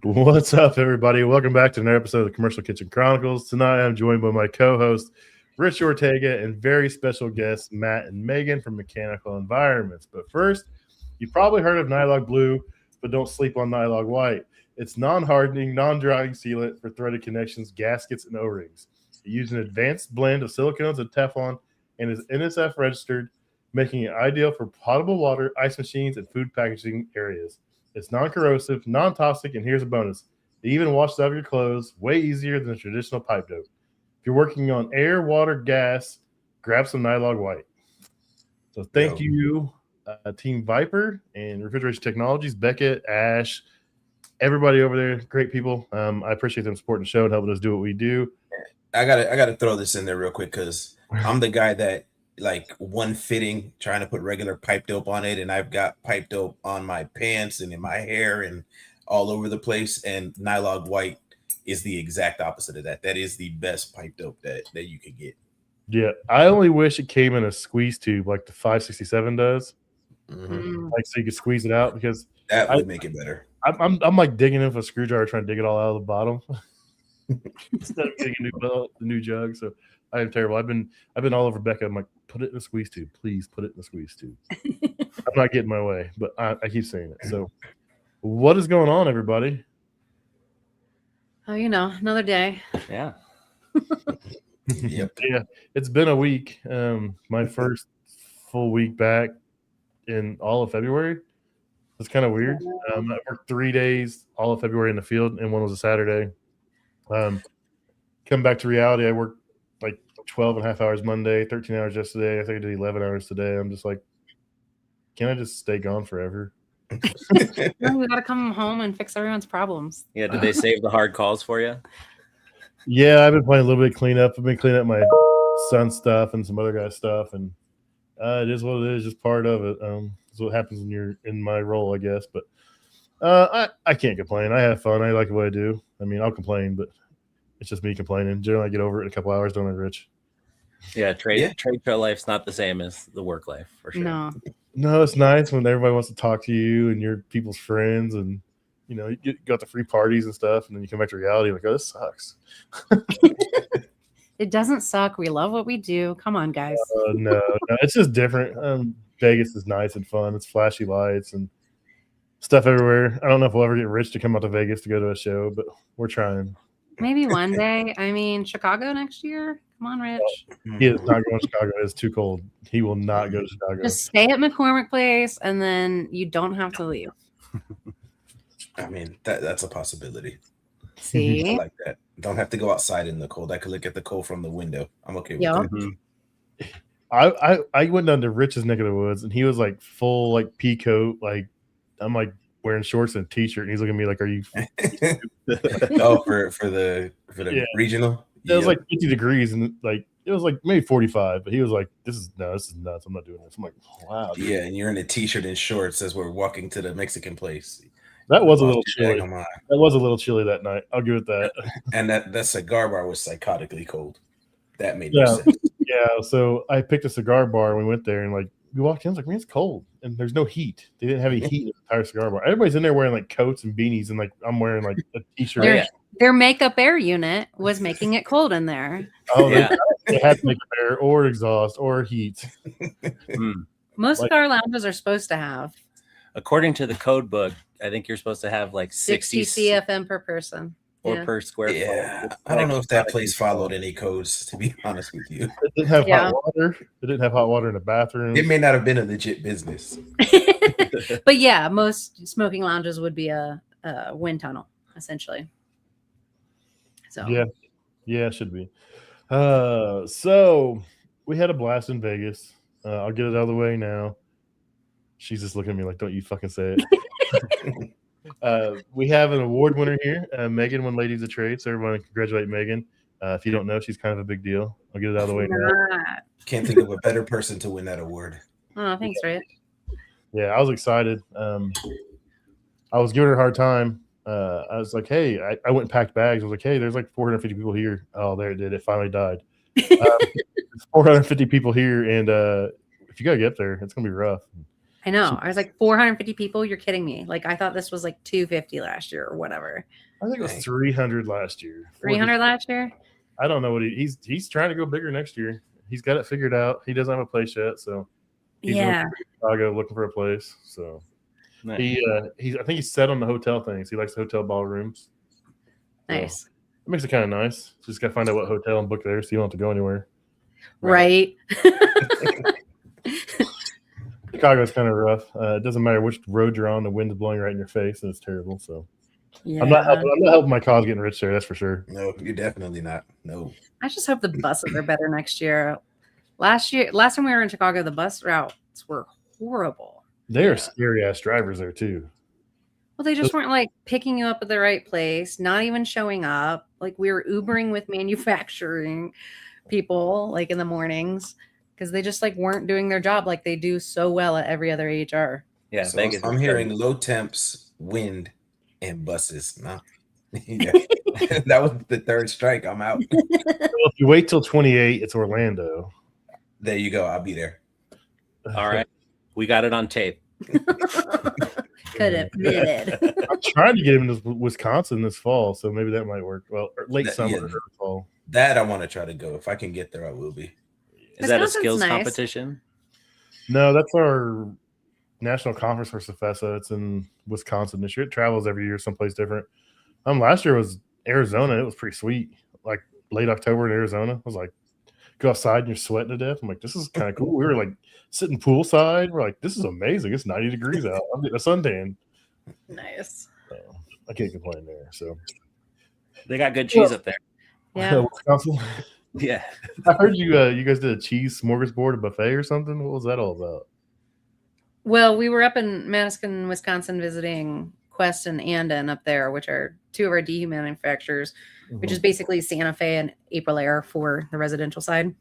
What's up, everybody? Welcome back to another episode of the Commercial Kitchen Chronicles. Tonight, I'm joined by my co-host, Rich Ortega, and very special guests, Matt and Megan from Mechanical Environments. But first, you've probably heard of Nylog Blue, but don't sleep on Nylog White. It's non-hardening, non-drying sealant for threaded connections, gaskets, and O-rings. It uses an advanced blend of silicones and Teflon and is NSF registered, making it ideal for potable water, ice machines, and food packaging areas. It's non-corrosive, non-toxic, and here's a bonus. It even washes out your clothes way easier than traditional pipe dope. If you're working on air, water, gas, grab some Nylog White. So thank you, Team Viper and Refrigeration Technologies, Beckett, Ash, everybody over there, great people. I appreciate them supporting the show and helping us do what we do. I gotta throw this in there real quick because I'm the guy that like one fitting trying to put regular pipe dope on it, and I've got pipe dope on my pants and in my hair and all over the place. And Nylog White is the exact opposite of that. That is the best pipe dope that you can get. Yeah, I only wish it came in a squeeze tube like the 567 does, like so you could squeeze it out, because that would make it better. I'm like digging in with a screwdriver trying to dig it all out of the bottom instead of getting a new jug. So I am terrible. I've been all over Becca. I'm like, put it in a squeeze tube, please. Put it in a squeeze tube. I'm not getting my way, but I keep saying it. So, what is going on, everybody? Oh, another day. Yeah. Yep. Yeah, it's been a week. My first full week back in all of February. It's kind of weird. I worked 3 days all of February in the field, and one was a Saturday. Come back to reality. I worked like 12 and a half hours Monday, 13 hours yesterday. I think I did 11 hours today. I'm just like, can I just stay gone forever? No, we got to come home and fix everyone's problems. Yeah, did they save the hard calls for you? Yeah, I've been playing a little bit of cleanup. I've been cleaning up my son's stuff and some other guy's stuff, and it is what it is, just part of it. It's what happens when you're in my role, I guess. But I can't complain. I have fun. I like what I do. I mean, I'll complain, but it's just me complaining. Generally, I get over it in a couple hours, don't I, Rich? Yeah, trade show life's not the same as the work life, for sure. No, it's nice when everybody wants to talk to you and you're people's friends, and you got the free parties and stuff, and then you come back to reality like, oh, this sucks. It doesn't suck. We love what we do. Come on, guys. No, it's just different. Vegas is nice and fun. It's flashy lights and stuff everywhere. I don't know if we'll ever get Rich to come out to Vegas to go to a show, but we're trying. Maybe one day. I mean, Chicago next year. Come on, Rich. He is not going to Chicago. It's too cold. He will not go to Chicago. Just stay at McCormick Place, and then you don't have to leave. I mean, that's a possibility. See? I like that. Don't have to go outside in the cold. I could look at the cold from the window. I'm okay with that. I went down to Rich's neck of the woods, and he was like full like pea coat. Like I'm like wearing shorts and a t-shirt, and he's looking at me like, "Are you?" Oh, for the regional. It was like 50 degrees, and like it was like maybe 45, but he was like, "This is nuts. I'm not doing this." I'm like, "Wow." Dude. Yeah, and you're in a t-shirt and shorts as we're walking to the Mexican place. That was a little chilly. That was a little chilly that night. I'll give it that. And that cigar bar was psychotically cold. That made no sense. Yeah, so I picked a cigar bar and we went there, and like we walked in, I was like, man, it's cold and there's no heat. They didn't have any heat in the entire cigar bar. Everybody's in there wearing like coats and beanies, and like I'm wearing like a t-shirt. Their makeup air unit was making it cold in there. Oh, yeah. They had to make air or exhaust or heat. Most of our lounges are supposed to have. According to the code book, I think you're supposed to have like 60 CFM per person. Or per square foot. Yeah, I don't know if that place followed any codes, to be honest with you. It didn't have hot water. It didn't have hot water in the bathroom. It may not have been a legit business. But yeah, most smoking lounges would be a wind tunnel, essentially. So yeah, it should be. So we had a blast in Vegas. I'll get it out of the way now. She's just looking at me like, don't you fucking say it. We have an award winner here. Megan won Ladies of Trade, so everyone congratulate Megan. If you don't know, she's kind of a big deal. I'll get it out of the way now. Can't think of a better person to win that award. Oh, thanks, Rich. Yeah, I was excited. I was giving her a hard time. I was like, hey, I went and packed bags. I was like, hey, there's like 450 people here. Oh, there it did. It finally died. There's 450 people here, and if you got to get there, it's going to be rough. I know. I was like 450 people. You're kidding me. Like I thought this was like 250 last year or whatever. I think it was 300 last year. 300 last year. I don't know what he's trying to go bigger next year. He's got it figured out. He doesn't have a place yet, so he's Yeah. Chicago looking for a place. So Nice. I think he's set on the hotel things. He likes the hotel ballrooms. Nice. So it makes it kind of nice. Just got to find out what hotel and book there, so you don't have to go anywhere. Right. Chicago's kind of rough. It doesn't matter which road you're on; the wind's blowing right in your face, and it's terrible. So Yeah. I'm not helping my cause getting rich there. That's for sure. No, you're definitely not. No. I just hope the buses are better next year. Last time we were in Chicago, the bus routes were horrible. They are scary ass drivers there too. Well, they just weren't like picking you up at the right place, not even showing up. Like we were Ubering with manufacturing people like in the mornings because they just like weren't doing their job like they do so well at every other HR. Yeah, So Vegas. I'm hearing low temps, wind, and buses. No. Yeah. That was the third strike. I'm out. Well, if you wait till 28, it's Orlando. There you go. I'll be there. All right, we got it on tape. Could have admitted. I'm trying to get him to Wisconsin this fall, so maybe that might work. Well, late summer or fall. That I want to try to go. If I can get there, I will be. Is that a Wisconsin's skills nice. competition? No, that's our national conference for Cefesa. It's in Wisconsin this year. It travels every year someplace different. Last year was Arizona. It was pretty sweet. Like late October in Arizona. I was like, go outside and you're sweating to death. I'm like, this is kind of cool. We were like sitting poolside. We're like, this is amazing. It's 90 degrees out. I'm getting a suntan. Nice. So I can't complain there. So They got good cheese up there. Yeah. Wisconsin. Yeah. I heard you guys did a cheese smorgasbord, a buffet or something. What was that all about? Well, we were up in Madison, Wisconsin visiting Quest and Andon up there, which are two of our dehu manufacturers, which is basically Santa Fe and April Air for the residential side.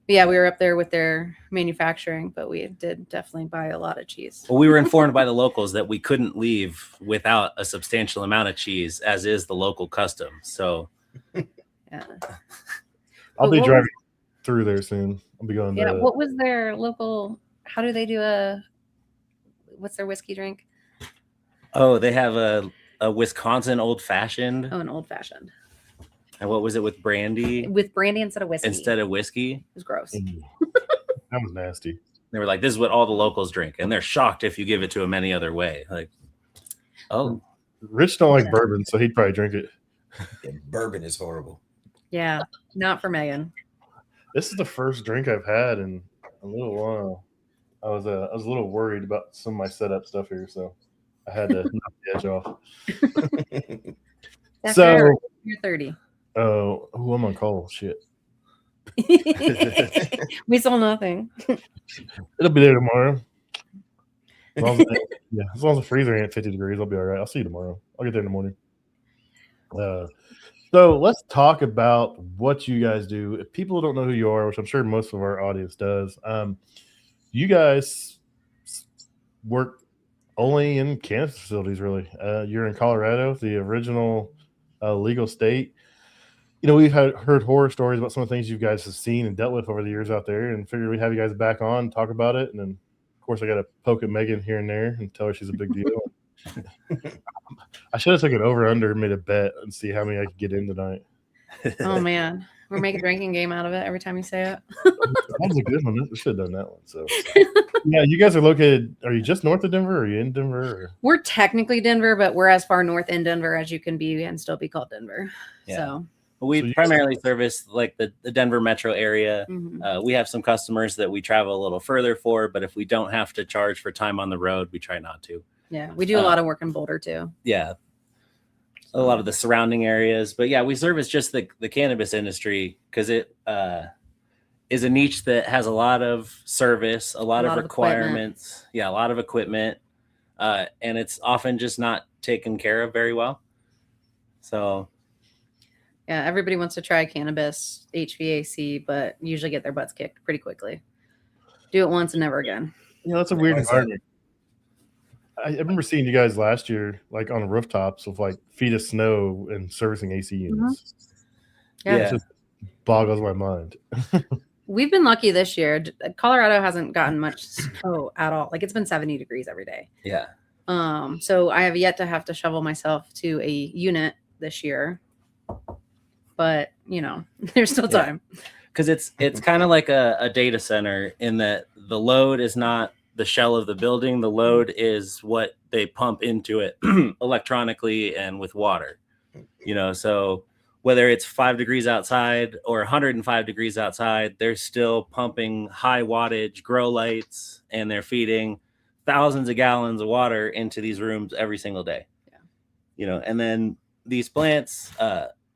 But yeah, we were up there with their manufacturing, but we did definitely buy a lot of cheese. Well, we were informed by the locals that we couldn't leave without a substantial amount of cheese, as is the local custom. So Yeah. I'll be What driving through there soon. I'll be going Yeah. to What was their local? How do they do what's their whiskey drink? they have a Wisconsin old fashioned. Oh, an old fashioned And what was it with brandy with brandy instead of whiskey. whiskey? It was gross. That was nasty. They were like, this is what all the locals drink. And they're shocked if you give it to them any other way. Like, oh, Rich don't like bourbon, so he'd probably drink it. Yeah, bourbon is horrible. Yeah, not for Megan. This is the first drink I've had in a little while. I was a little worried about some of my setup stuff here, so I had to knock the edge off. That's So- fair. You're 30. Oh, I'm on call. Shit. We saw nothing. It'll be there tomorrow. As long as the freezer ain't 50 degrees, I'll be all right. I'll see you tomorrow. I'll get there in the morning. So let's talk about what you guys do. If people don't know who you are, which I'm sure most of our audience does, you guys work only in cannabis facilities, really. You're in Colorado, the original legal state. You know, we've heard horror stories about some of the things you guys have seen and dealt with over the years out there, and figured we'd have you guys back on and talk about it. And then, of course, I got to poke at Megan here and there and tell her she's a big deal. I should have taken over under, made a bet, and see how many I could get in tonight. Oh man, we're making a drinking game out of it every time you say it. That was a good one. We should have done that one. So, yeah, you guys are located. Are you just north of Denver? Or are you in Denver? Or? We're technically Denver, but we're as far north in Denver as you can be and still be called Denver. Yeah. So we So you- primarily service like the Denver metro area. mhm. We have some customers that we travel a little further for, but if we don't have to charge for time on the road, we try not to. Yeah, we do a lot of work in Boulder too. Yeah. A lot of the surrounding areas. But yeah, we service just the cannabis industry because it is a niche that has a lot of service, a lot of requirements. Yeah, a lot of equipment. And it's often just not taken care of very well. So Yeah, everybody wants to try cannabis, HVAC, but usually get their butts kicked pretty quickly. Do it once and never again. Yeah, that's a weird environment. I remember seeing you guys last year, like on rooftops with like feet of snow and servicing AC units. Yeah. It just boggles my mind. we've been lucky this year. Colorado hasn't gotten much snow at all. Like it's been 70 degrees every day. Yeah. So I have yet to have to shovel myself to a unit this year, but you know, there's still time. Because it's kind of like a data center in that the load is not the shell of the building. The load is what they pump into it electronically and with water. You know, so whether it's 5 degrees outside or 105 degrees outside, they're still pumping high wattage grow lights, and they're feeding thousands of gallons of water into these rooms every single day. Yeah. You know, and then these plants,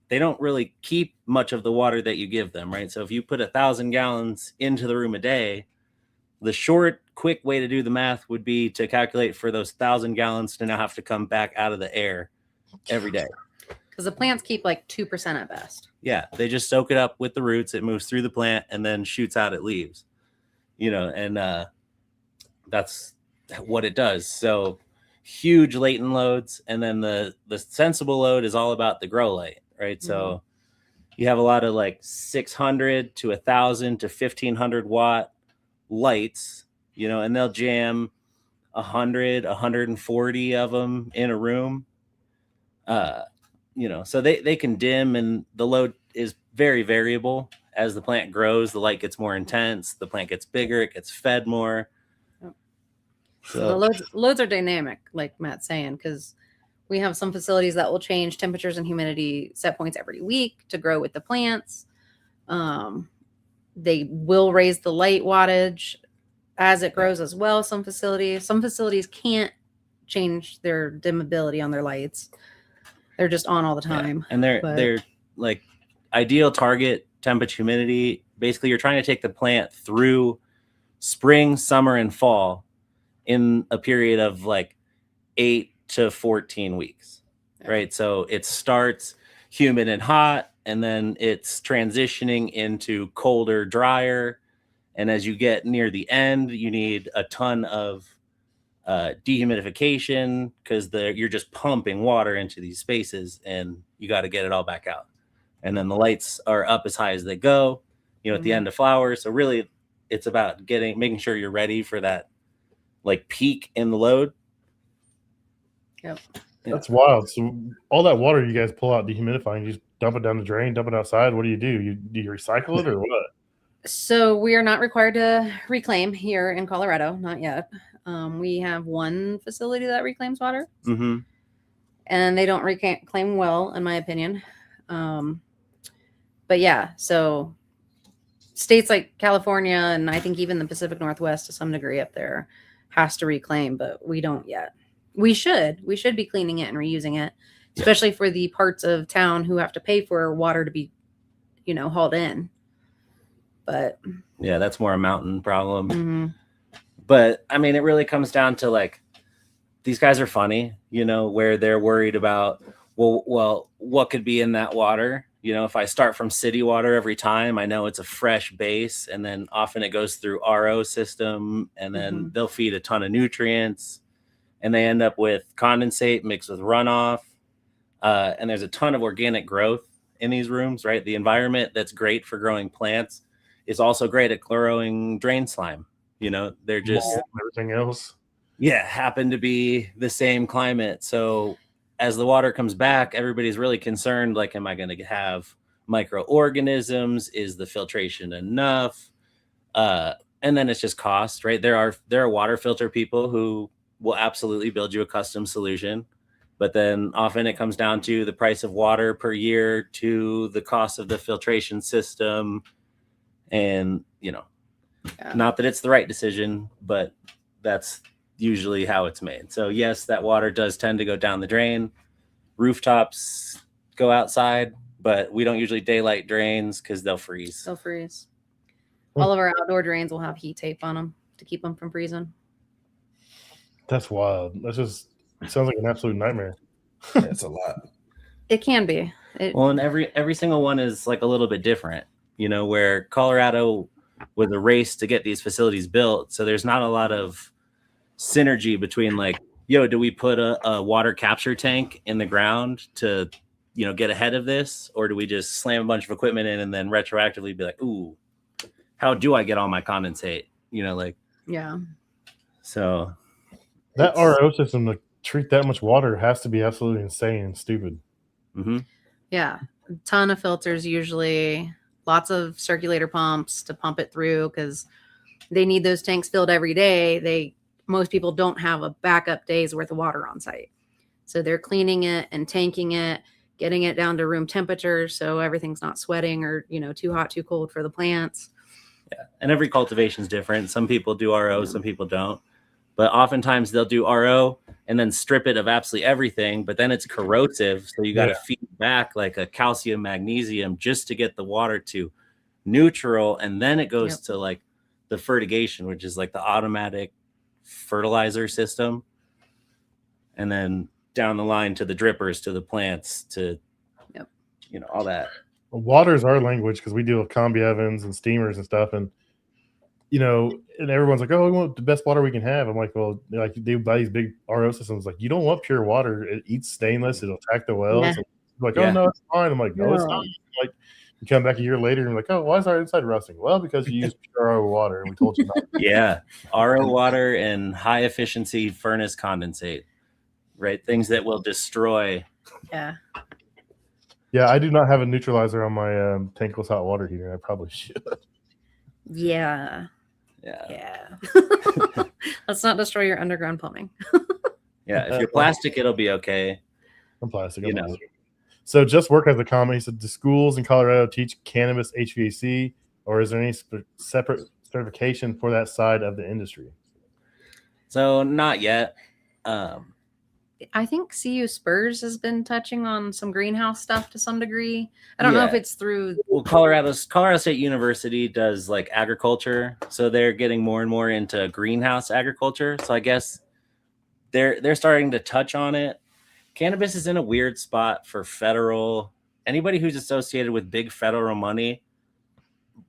they don't really keep much of the water that you give them, right? So if you put 1,000 gallons into the room a day, the short, quick way to do the math would be to calculate for those 1,000 gallons to now have to come back out of the air every day. Because the plants keep like 2% at best. Yeah, they just soak it up with the roots. It moves through the plant and then shoots out at leaves. You know, and that's what it does. So huge latent loads, and then the sensible load is all about the grow light, right? So you have a lot of like 600 to 1,000 to 1,500 watt lights, you know, and they'll jam 100, 140 of them in a room. You know, so they can dim, and the load is very variable. As the plant grows, the light gets more intense, the plant gets bigger, it gets fed more. So the loads are dynamic, like Matt's saying, because we have some facilities that will change temperatures and humidity set points every week to grow with the plants. They will raise the light wattage as it grows as well. Some facilities can't change their dimmability on their lights. They're just on all the time. Yeah. And they're like ideal target temperature humidity. Basically, you're trying to take the plant through spring, summer, and fall in a period of like 8 to 14 weeks, right? So it starts humid and hot, and then it's transitioning into colder, drier. And as you get near the end, you need a ton of dehumidification, because you're just pumping water into these spaces, and you got to get it all back out. And then the lights are up as high as they go, you know, at the end of flowers. So really, it's about making sure you're ready for that like peak in the load. Yep. That's wild. So all that water you guys pull out dehumidifying, you just dump it down the drain, dump it outside. What do? Do you recycle it or what? So we are not required to reclaim here in Colorado, not yet. We have one facility that reclaims water, and they don't reclaim well, in my opinion. But yeah, so states like California, and I think even the Pacific Northwest to some degree up there, has to reclaim, but we don't yet. We should be cleaning it and reusing it, especially for the parts of town who have to pay for water to be, you know, hauled in. But yeah, that's more a mountain problem. But I mean, it really comes down to like, these guys are funny, you know, where they're worried about, well, what could be in that water? You know, if I start from city water every time, I know it's a fresh base, and then often it goes through RO system, and then they'll feed a ton of nutrients, and they end up with condensate mixed with runoff. And there's a ton of organic growth in these rooms, right? The environment that's great for growing plants is also great at growing drain slime. You know, they're just everything else. Yeah, happen to be the same climate. So as the water comes back, everybody's really concerned, like, am I going to have microorganisms? Is the filtration enough? And then it's just cost, right? There are water filter people who will absolutely build you a custom solution, but then often it comes down to the price of water per year to the cost of the filtration system. And, you know, not that it's the right decision, but that's usually how it's made. So yes, that water does tend to go down the drain. Rooftops go outside, but we don't usually daylight drains because they'll freeze. All of our outdoor drains will have heat tape on them to keep them from freezing. That's wild. It sounds like an absolute nightmare. That's a lot. It can be. Well, and every single one is like a little bit different, you know, where Colorado was a race to get these facilities built. So there's not a lot of synergy between like, yo, do we put a water capture tank in the ground to, you know, get ahead of this? Or do we just slam a bunch of equipment in and then retroactively be like, ooh, how do I get all my condensate? Like, Yeah. so that RO system to treat that much water has to be absolutely insane and stupid. mhm. Yeah. A ton of filters, usually lots of circulator pumps to pump it through because they need those tanks filled every day. Most people don't have a backup day's worth of water on site. So they're cleaning it and tanking it, getting it down to room temperature so everything's not sweating or, too hot, too cold for the plants. Yeah. And every cultivation is different. Some people do RO, some people don't. But oftentimes they'll do RO and then strip it of absolutely everything, but then it's corrosive. So you got to feed back like a calcium, magnesium just to get the water to neutral. And then it goes to like the fertigation, which is like the automatic fertilizer system. And then down the line to the drippers, to the plants, to, all that. Well, water is our language because we deal with combi ovens and steamers and stuff. And, and everyone's like, oh, we want the best water we can have. I'm like, well, like they buy these big RO systems. Like, you don't want pure water. It eats stainless. It'll attack the wells. Yeah. So like, oh, no, it's fine. I'm like, no, it's not. Like, you come back a year later and you're like, oh, why is our inside rusting? Well, because you use pure RO water and we told you not. Yeah. RO water and high efficiency furnace condensate, right? Things that will destroy. Yeah. Yeah, I do not have a neutralizer on my tankless hot water heater. I probably should. Yeah. Let's not destroy your underground plumbing. Yeah, if you're plastic, it'll be okay. I'm plastic. So Just Work has a comment. He said, do schools in Colorado teach cannabis HVAC, or is there any separate certification for that side of the industry? So not yet. I think CU Spurs has been touching on some greenhouse stuff to some degree. I don't know if it's through. Well, Colorado State University does like agriculture, so they're getting more and more into greenhouse agriculture. So I guess they're starting to touch on it. Cannabis is in a weird spot for federal. Anybody who's associated with big federal money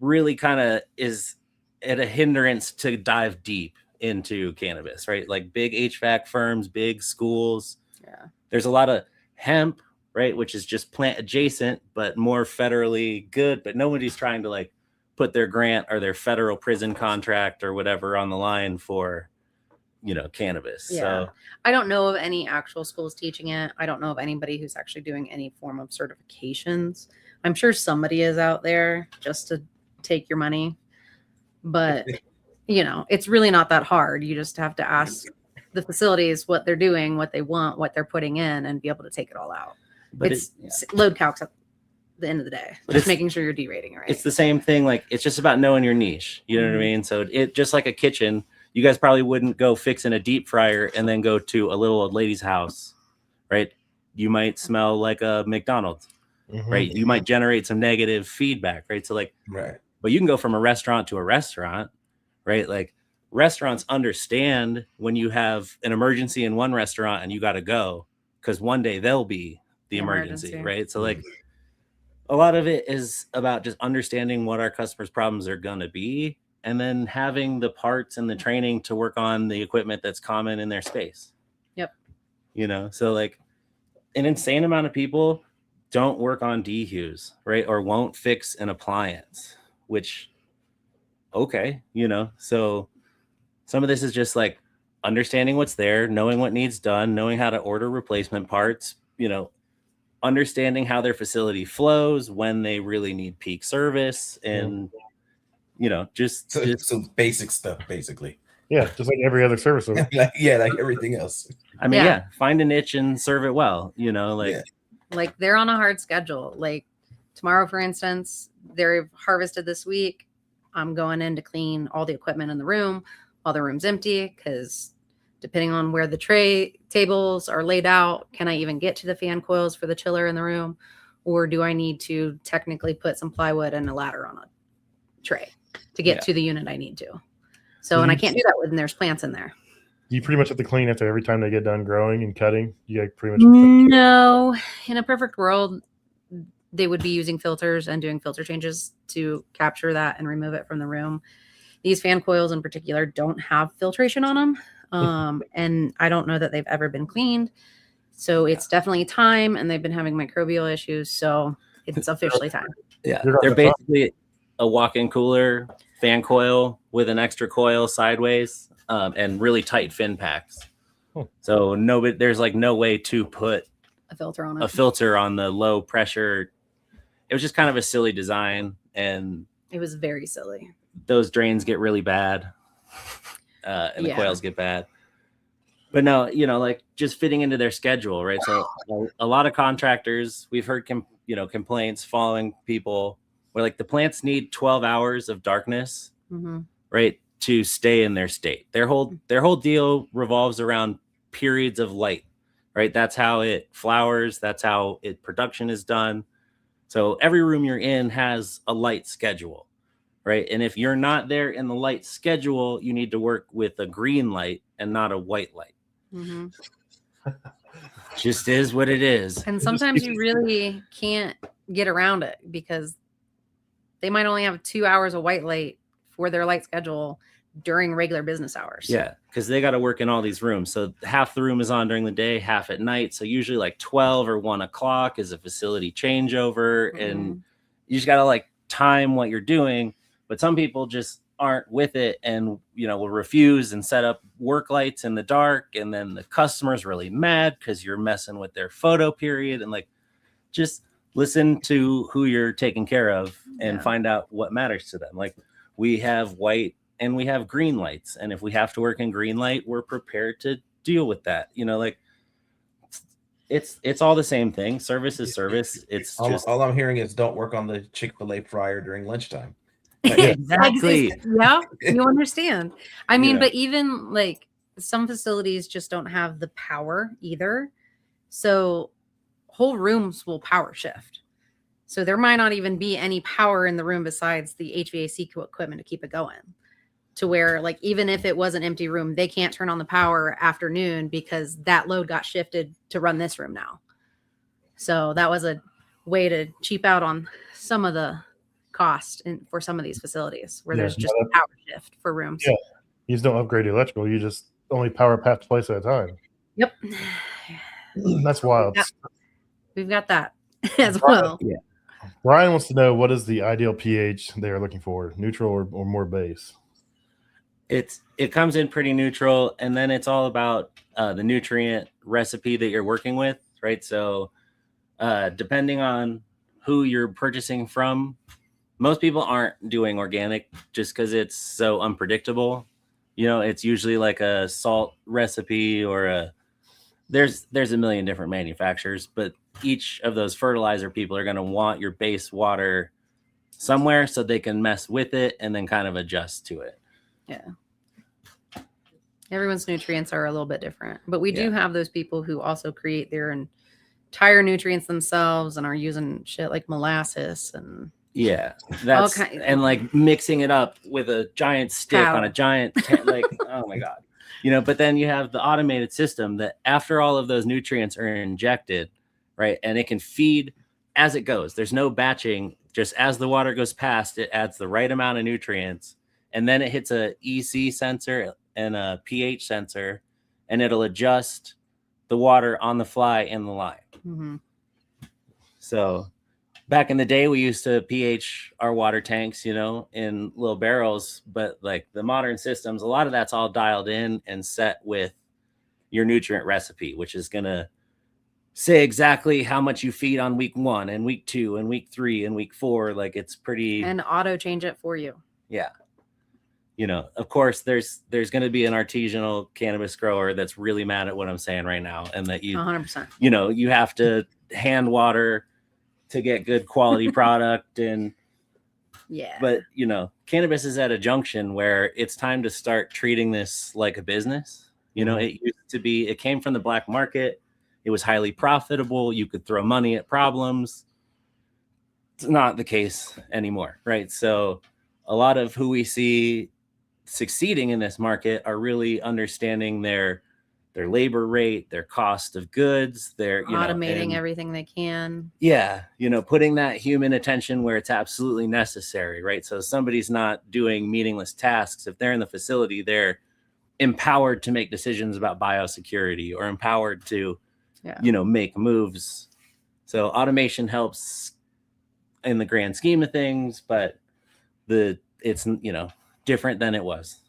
really kind of is at a hindrance to dive deep into cannabis, right? Like big HVAC firms, big schools. Yeah. There's a lot of hemp, right? Which is just plant adjacent, but more federally good. But nobody's trying to like put their grant or their federal prison contract or whatever on the line for, cannabis. Yeah. So I don't know of any actual schools teaching it. I don't know of anybody who's actually doing any form of certifications. I'm sure somebody is out there just to take your money, but it's really not that hard. You just have to ask the facilities what they're doing, what they want, what they're putting in, and be able to take it all out. But it's load calcs at the end of the day. Just making sure you're derating it right. It's the same thing. Like it's just about knowing your niche. You know what I mean? So it just like a kitchen. You guys probably wouldn't go fixing a deep fryer and then go to a little old lady's house, right? You might smell like a McDonald's, right? You might generate some negative feedback, right? So like, but you can go from a restaurant to a restaurant, right? Like restaurants understand when you have an emergency in one restaurant and you got to go because one day they'll be the emergency, right? So like a lot of it is about just understanding what our customers' problems are going to be and then having the parts and the training to work on the equipment that's common in their space. Yep. So like an insane amount of people don't work on dehues, right? Or won't fix an appliance, which, okay, so some of this is just like understanding what's there, knowing what needs done, knowing how to order replacement parts, understanding how their facility flows, when they really need peak service, and just basic stuff, basically. Yeah, just like every other service. like everything else. I mean, find a niche and serve it well. Like they're on a hard schedule. Like tomorrow, for instance, they're harvested this week. I'm going in to clean all the equipment in the room while the room's empty because depending on where the tray tables are laid out, can I even get to the fan coils for the chiller in the room? Or do I need to technically put some plywood and a ladder on a tray to get to the unit I need to? So, and I can't do that when there's plants in there. You pretty much have to clean after every time they get done growing and cutting. You pretty much. No, in a perfect world, they would be using filters and doing filter changes to capture that and remove it from the room. These fan coils in particular don't have filtration on them. And I don't know that they've ever been cleaned. So it's definitely time, and they've been having microbial issues. So it's officially time. Yeah. They're basically a walk-in cooler, fan coil with an extra coil sideways, and really tight fin packs. So there's like no way to put a filter on it. A filter on the low pressure. It was just kind of a silly design, and it was very silly. Those drains get really bad, and the coils get bad. But no, like just fitting into their schedule, right? So a lot of contractors, we've heard complaints following people where like the plants need 12 hours of darkness, right, to stay in their state. Their whole deal revolves around periods of light, right? That's how it flowers. That's how production is done. So every room you're in has a light schedule, right? And if you're not there in the light schedule, you need to work with a green light and not a white light. Just is what it is. And sometimes you really can't get around it because they might only have 2 hours of white light for their light schedule during regular business hours. Yeah, because they got to work in all these rooms. So half the room is on during the day, half at night. So usually like 12 or 1 o'clock is a facility changeover. And you just got to like time what you're doing. But some people just aren't with it and, will refuse and set up work lights in the dark. And then the customer's really mad because you're messing with their photo period. And like, just listen to who you're taking care of and find out what matters to them. Like we have white and we have green lights. And if we have to work in green light, we're prepared to deal with that. Like it's all the same thing. Service is service. It's just all I'm hearing is don't work on the Chick-fil-A fryer during lunchtime. Exactly. Yeah, you understand. I mean, but even like some facilities just don't have the power either. So whole rooms will power shift. So there might not even be any power in the room besides the HVAC equipment to keep it going. To where like even if it was an empty room, they can't turn on the power afternoon because that load got shifted to run this room now. So that was a way to cheap out on some of the cost for some of these facilities where there's just a power shift for rooms. Yeah, you just don't upgrade the electrical. You just only power half the place at a time. Yep. That's wild. We've got that as well. Yeah. Brian wants to know, what is the ideal pH they are looking for, neutral or more base? It comes in pretty neutral, and then it's all about the nutrient recipe that you're working with, right? So depending on who you're purchasing from, most people aren't doing organic just because it's so unpredictable. It's usually like a salt recipe or there's a million different manufacturers, but each of those fertilizer people are going to want your base water somewhere so they can mess with it and then kind of adjust to it. Yeah. Everyone's nutrients are a little bit different, but we do have those people who also create their entire nutrients themselves and are using shit like molasses and that's and like mixing it up with a giant stick on a giant like oh my god, but then you have the automated system that after all of those nutrients are injected, right, and it can feed as it goes. There's no batching. Just as the water goes past, it adds the right amount of nutrients, and then it hits a EC sensor and a pH sensor, and it'll adjust the water on the fly in the line. So back in the day, we used to pH our water tanks, in little barrels, but like the modern systems, a lot of that's all dialed in and set with your nutrient recipe, which is going to say exactly how much you feed on week 1 and week 2 and week 3 and week 4. Like it's pretty, and auto change it for you. Yeah. Of course there's going to be an artisanal cannabis grower that's really mad at what I'm saying right now. And that 100%, you have to hand water to get good quality product. And but cannabis is at a junction where it's time to start treating this like a business. It used to be, it came from the black market. It was highly profitable. You could throw money at problems. It's not the case anymore, right? So a lot of who we see succeeding in this market are really understanding their labor rate, their cost of goods, their automating everything they can. Yeah, putting that human attention where it's absolutely necessary, right? So somebody's not doing meaningless tasks. If they're in the facility, they're empowered to make decisions about biosecurity or empowered to make moves. So automation helps in the grand scheme of things, but it's different than it was.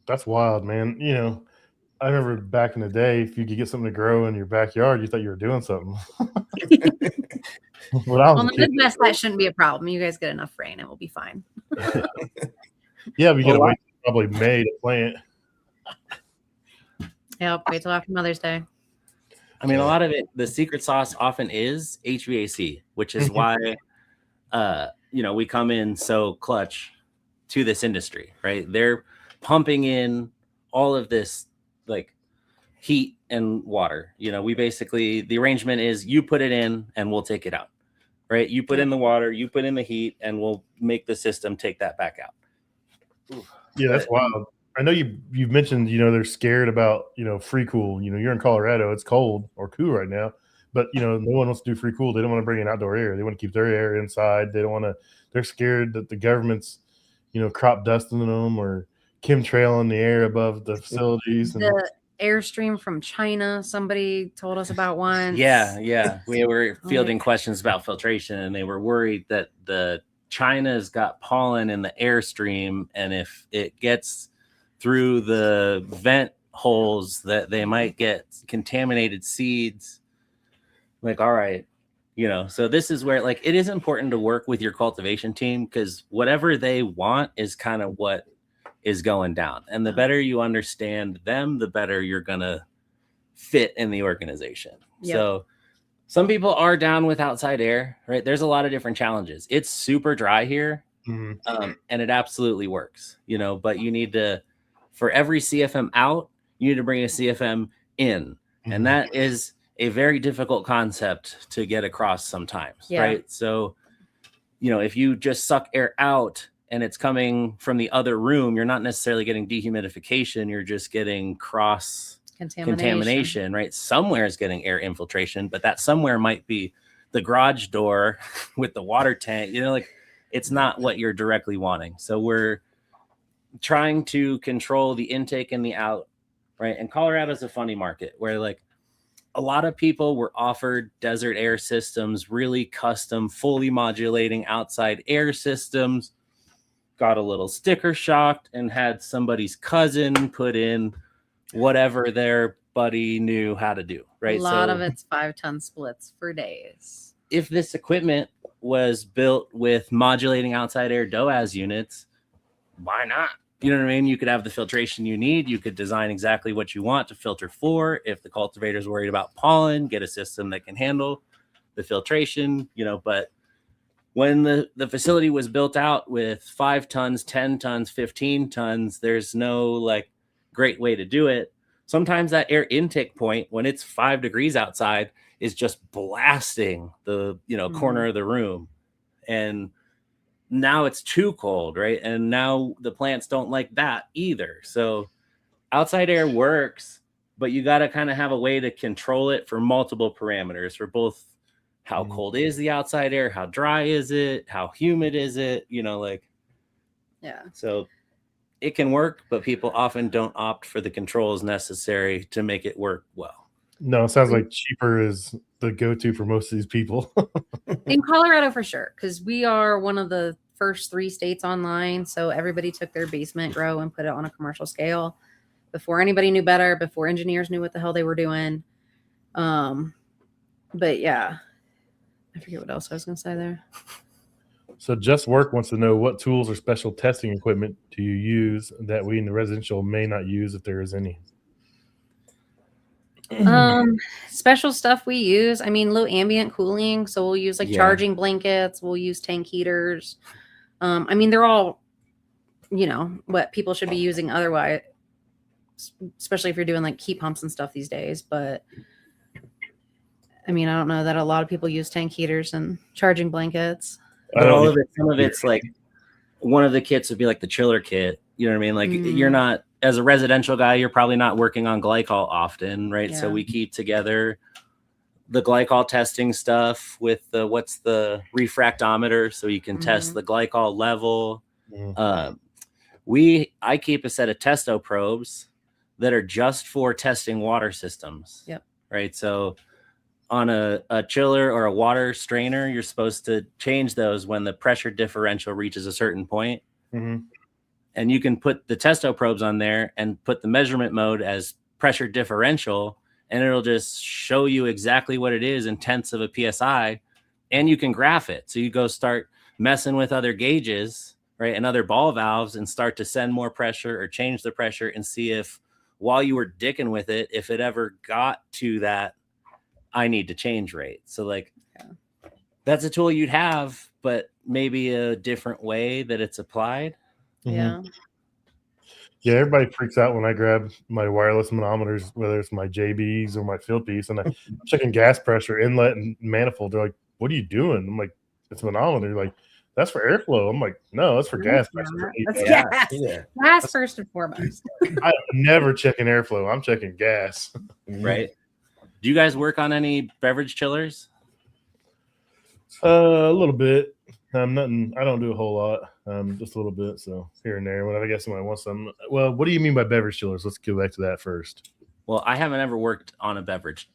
That's wild, man. I remember back in the day, if you could get something to grow in your backyard, you thought you were doing something. When I was Well, a in the kid, Midwest, that shouldn't be a problem. You guys get enough rain, and we'll be fine. yeah, we gotta Well, wait till probably May to plant. Yep, wait till after Mother's Day. I mean, a lot of it, the secret sauce often is HVAC, which is why, we come in so clutch to this industry, right? They're pumping in all of this like heat and water. We basically, the arrangement is you put it in and we'll take it out, right? You put in the water, you put in the heat, and we'll make the system take that back out. Yeah, that's wild. I know you've mentioned, they're scared about, free cool. You're in Colorado, it's cold or cool right now, but no one wants to do free cool. They don't want to bring in outdoor air. They want to keep their air inside. They're scared that the government's, crop dusting them or chemtrailing the air above the facilities. The airstream from China, somebody told us about once. Yeah. We were fielding questions about filtration, and they were worried that the China's got pollen in the airstream, and if it gets through the vent holes, that they might get contaminated seeds. Like, all right, so this is where it is important to work with your cultivation team, because whatever they want is kind of what is going down. And the better you understand them, the better you're going to fit in the organization. Yep. So some people are down with outside air, right? There's a lot of different challenges. It's super dry here, and it absolutely works, but you need to, for every CFM out, you need to bring a CFM in. And that is a very difficult concept to get across sometimes, right? So, if you just suck air out and it's coming from the other room, you're not necessarily getting dehumidification. You're just getting cross contamination, right? Somewhere is getting air infiltration, but that somewhere might be the garage door with the water tank, it's not what you're directly wanting. So we're trying to control the intake and the out, right? And Colorado's a funny market where a lot of people were offered desert air systems, really custom, fully modulating outside air systems, got a little sticker shocked and had somebody's cousin put in whatever their buddy knew how to do, right? A lot of it's 5-ton splits for days. If this equipment was built with modulating outside air DOAS units, why not? You know what I mean? You could have the filtration you need. You could design exactly what you want to filter for. If the cultivator's worried about pollen, get a system that can handle the filtration, but when the facility was built out with 5 tons, 10 tons, 15 tons, there's no great way to do it. Sometimes that air intake point, when it's 5 degrees outside, is just blasting the, corner of the room. And now it's too cold, right? And now the plants don't like that either. So outside air works, but you got to kind of have a way to control it for multiple parameters, for both how cold is the outside air, how dry is it, how humid is it, Yeah. So it can work, but people often don't opt for the controls necessary to make it work well. No, it sounds like cheaper is the go-to for most of these people. In Colorado, for sure, because we are one of the first 3 states online. So everybody took their basement grow and put it on a commercial scale before anybody knew better, before engineers knew what the hell they were doing. But yeah, I forget what else I was going to say there. So Just Work wants to know, what tools or special testing equipment do you use that we in the residential may not use, if there is any? Special stuff we use, low ambient cooling, so we'll use charging blankets, we'll use tank heaters. They're all what people should be using otherwise, especially if you're doing heat pumps and stuff these days. But I don't know that a lot of people use tank heaters and charging blankets. But all of it, some of it's one of the kits would be the chiller kit. You know what I mean? You're not, as a residential guy, you're probably not working on glycol often, right? Yeah. So we keep together the glycol testing stuff with what's the refractometer, so you can test the glycol level. I keep a set of testo probes that are just for testing water systems. Yep. Right. So on a chiller or a water strainer, you're supposed to change those when the pressure differential reaches a certain point. Mm-hmm. And you can put the testo probes on there and put the measurement mode as pressure differential, and it'll just show you exactly what it is in tenths of a PSI, and you can graph it. So you go start messing with other gauges, right, and other ball valves, and start to send more pressure or change the pressure and see if, while you were dicking with it, if it ever got to that I need to change rate. So like, that's a tool you'd have, but maybe a different way that it's applied. Yeah. Yeah, everybody freaks out when I grab my wireless manometers, whether it's my JBs or my field piece, and I'm checking gas pressure, inlet, and manifold. They're like, "What are you doing?" I'm like, "It's a manometer." Like, that's for airflow. I'm like, "No, that's for gas pressure." That's Yeah. gas. Gas first and foremost. I'm never checking airflow. I'm checking gas. Right. Do you guys work on any beverage chillers? A little bit. Nothing. I don't do a whole lot. Just a little bit. So here and there. Whenever I guess somebody wants some. Well, what do you mean by beverage chillers? Let's go back to that first. Well, I haven't ever worked on a beverage.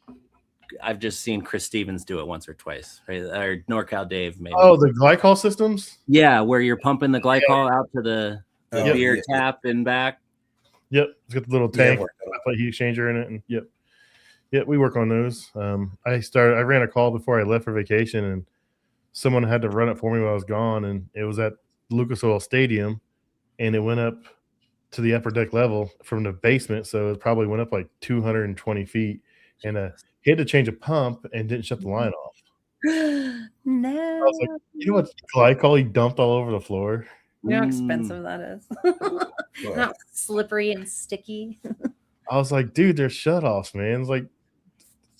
I've just seen Chris Stevens do it once or twice, right? Or NorCal Dave, maybe. Oh, the glycol systems? Yeah, where you're pumping the glycol out to the beer tap and back. Yep, it's got the little tank, put heat exchanger in it, and yep, we work on those. I ran a call before I left for vacation, and someone had to run it for me while I was gone, and it was at Lucas Oil Stadium, and it went up to the upper deck level from the basement, so it probably went up like 220 feet, and he had to change a pump and didn't shut the line off. No. I was like, you know what glycol he dumped all over the floor? You know how expensive that is. Not slippery and sticky. I was like, dude, there's shutoffs, man. It's like,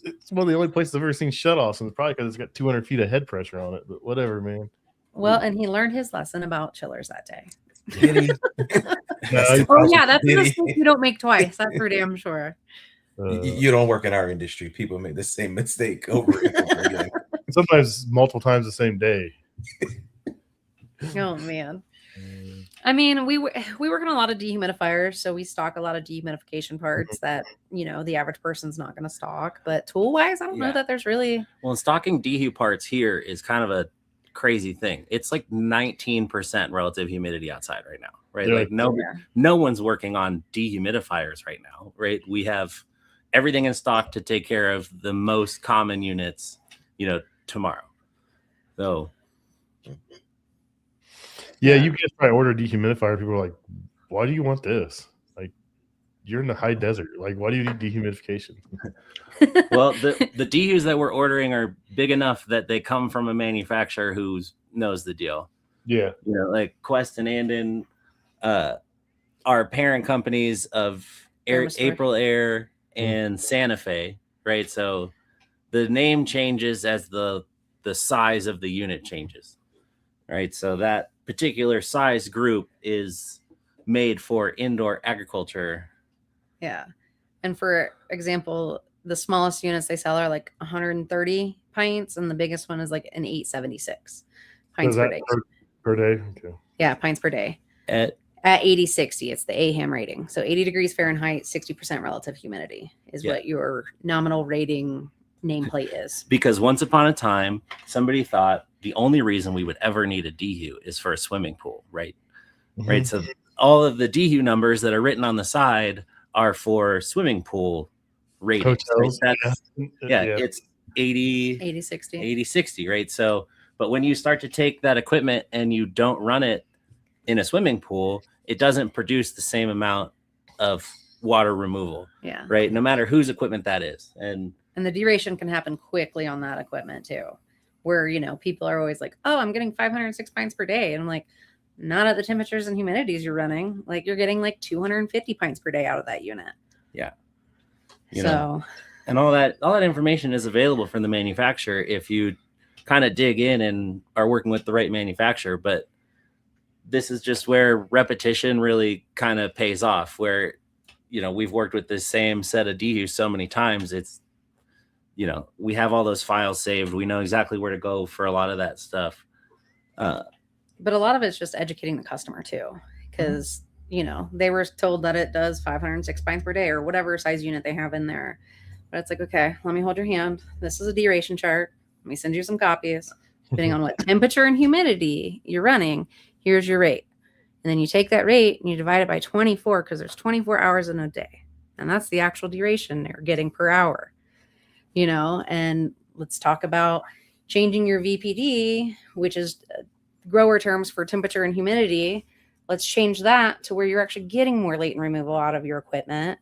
it's one of the only places I've ever seen shutoffs, and it's probably because it's got 200 feet of head pressure on it, but whatever, man. Well, and he learned his lesson about chillers that day. No, Oh, yeah, that's a mistake you don't make twice. That's for damn sure. You don't work in our industry. People make the same mistake over and over again. Sometimes multiple times the same day. Oh, man. I mean, we work on a lot of dehumidifiers, so we stock a lot of dehumidification parts that, you know, the average person's not going to stock. But tool-wise, I don't know that there's really... Well, stocking dehu parts here is kind of a crazy thing. It's like 19% relative humidity outside right now, right? Yeah. Like no one's working on dehumidifiers right now, right? We have everything in stock to take care of the most common units, you know, tomorrow. So... Yeah, you guys probably order a dehumidifier. People are like, why do you want this? Like, you're in the high desert. Like, why do you need dehumidification? Well, the dehus that we're ordering are big enough that they come from a manufacturer who knows the deal. Yeah. You know, like Quest and Andon are parent companies of April Air and Santa Fe, right? So the name changes as the size of the unit changes, right? So that particular size group is made for indoor agriculture. Yeah. And for example, the smallest units they sell are like 130 pints, and the biggest one is like an 876 pints per day. Per day? Okay. Yeah, pints per day. At 80-60, it's the AHAM rating. So 80 degrees Fahrenheit, 60% relative humidity is what your nominal rating nameplate is. Because once upon a time, somebody thought the only reason we would ever need a dehu is for a swimming pool, right? Mm-hmm. Right. So all of the dehu numbers that are written on the side are for swimming pool ratings. Right? It's 80, 60, right? So, but when you start to take that equipment and you don't run it in a swimming pool, it doesn't produce the same amount of water removal. Yeah. Right. No matter whose equipment that is. And the duration can happen quickly on that equipment too, where, you know, people are always like, oh, I'm getting 506 pints per day. And I'm like, not at the temperatures and humidities you're running. Like, you're getting like 250 pints per day out of that unit. Yeah. And all that information is available from the manufacturer if you kind of dig in and are working with the right manufacturer. But this is just where repetition really kind of pays off, where, you know, we've worked with the same set of dehus so many times. It's, you know, we have all those files saved. We know exactly where to go for a lot of that stuff. But a lot of it's just educating the customer too, because, you know, they were told that it does 506 pints per day or whatever size unit they have in there. But it's like, okay, let me hold your hand. This is a duration chart. Let me send you some copies. Depending on what temperature and humidity you're running, here's your rate. And then you take that rate and you divide it by 24 because there's 24 hours in a day. And that's the actual duration you're getting per hour, and let's talk about changing your VPD, which is grower terms for temperature and humidity. Let's change that to where you're actually getting more latent removal out of your equipment,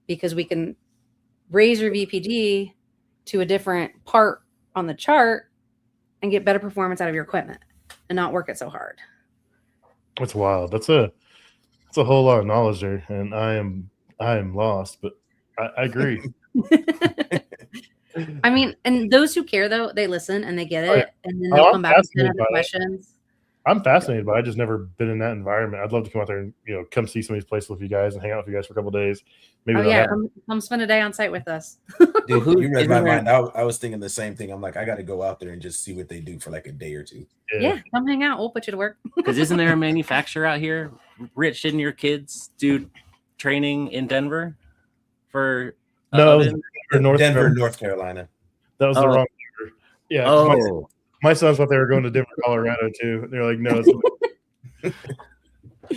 because we can raise your VPD to a different part on the chart and get better performance out of your equipment and not work it so hard. That's wild. That's a whole lot of knowledge there, and I am lost, but I agree. I mean, and those who care, though, they listen and they get it, and then they'll come back with other questions. I'm fascinated by it. I've just never been in that environment. I'd love to come out there and come see some of these places with you guys and hang out with you guys for a couple of days. Maybe come spend a day on site with us. Dude, you read my mind. I was thinking the same thing. I'm like, I got to go out there and just see what they do for like a day or two. Yeah, come hang out. We'll put you to work. Because isn't there a manufacturer out here? Rich, didn't your kids do training in Denver for? No, Denver, North Carolina. That was the wrong Denver. Yeah. Oh. My sons thought they were going to Denver, Colorado too. They're like, no.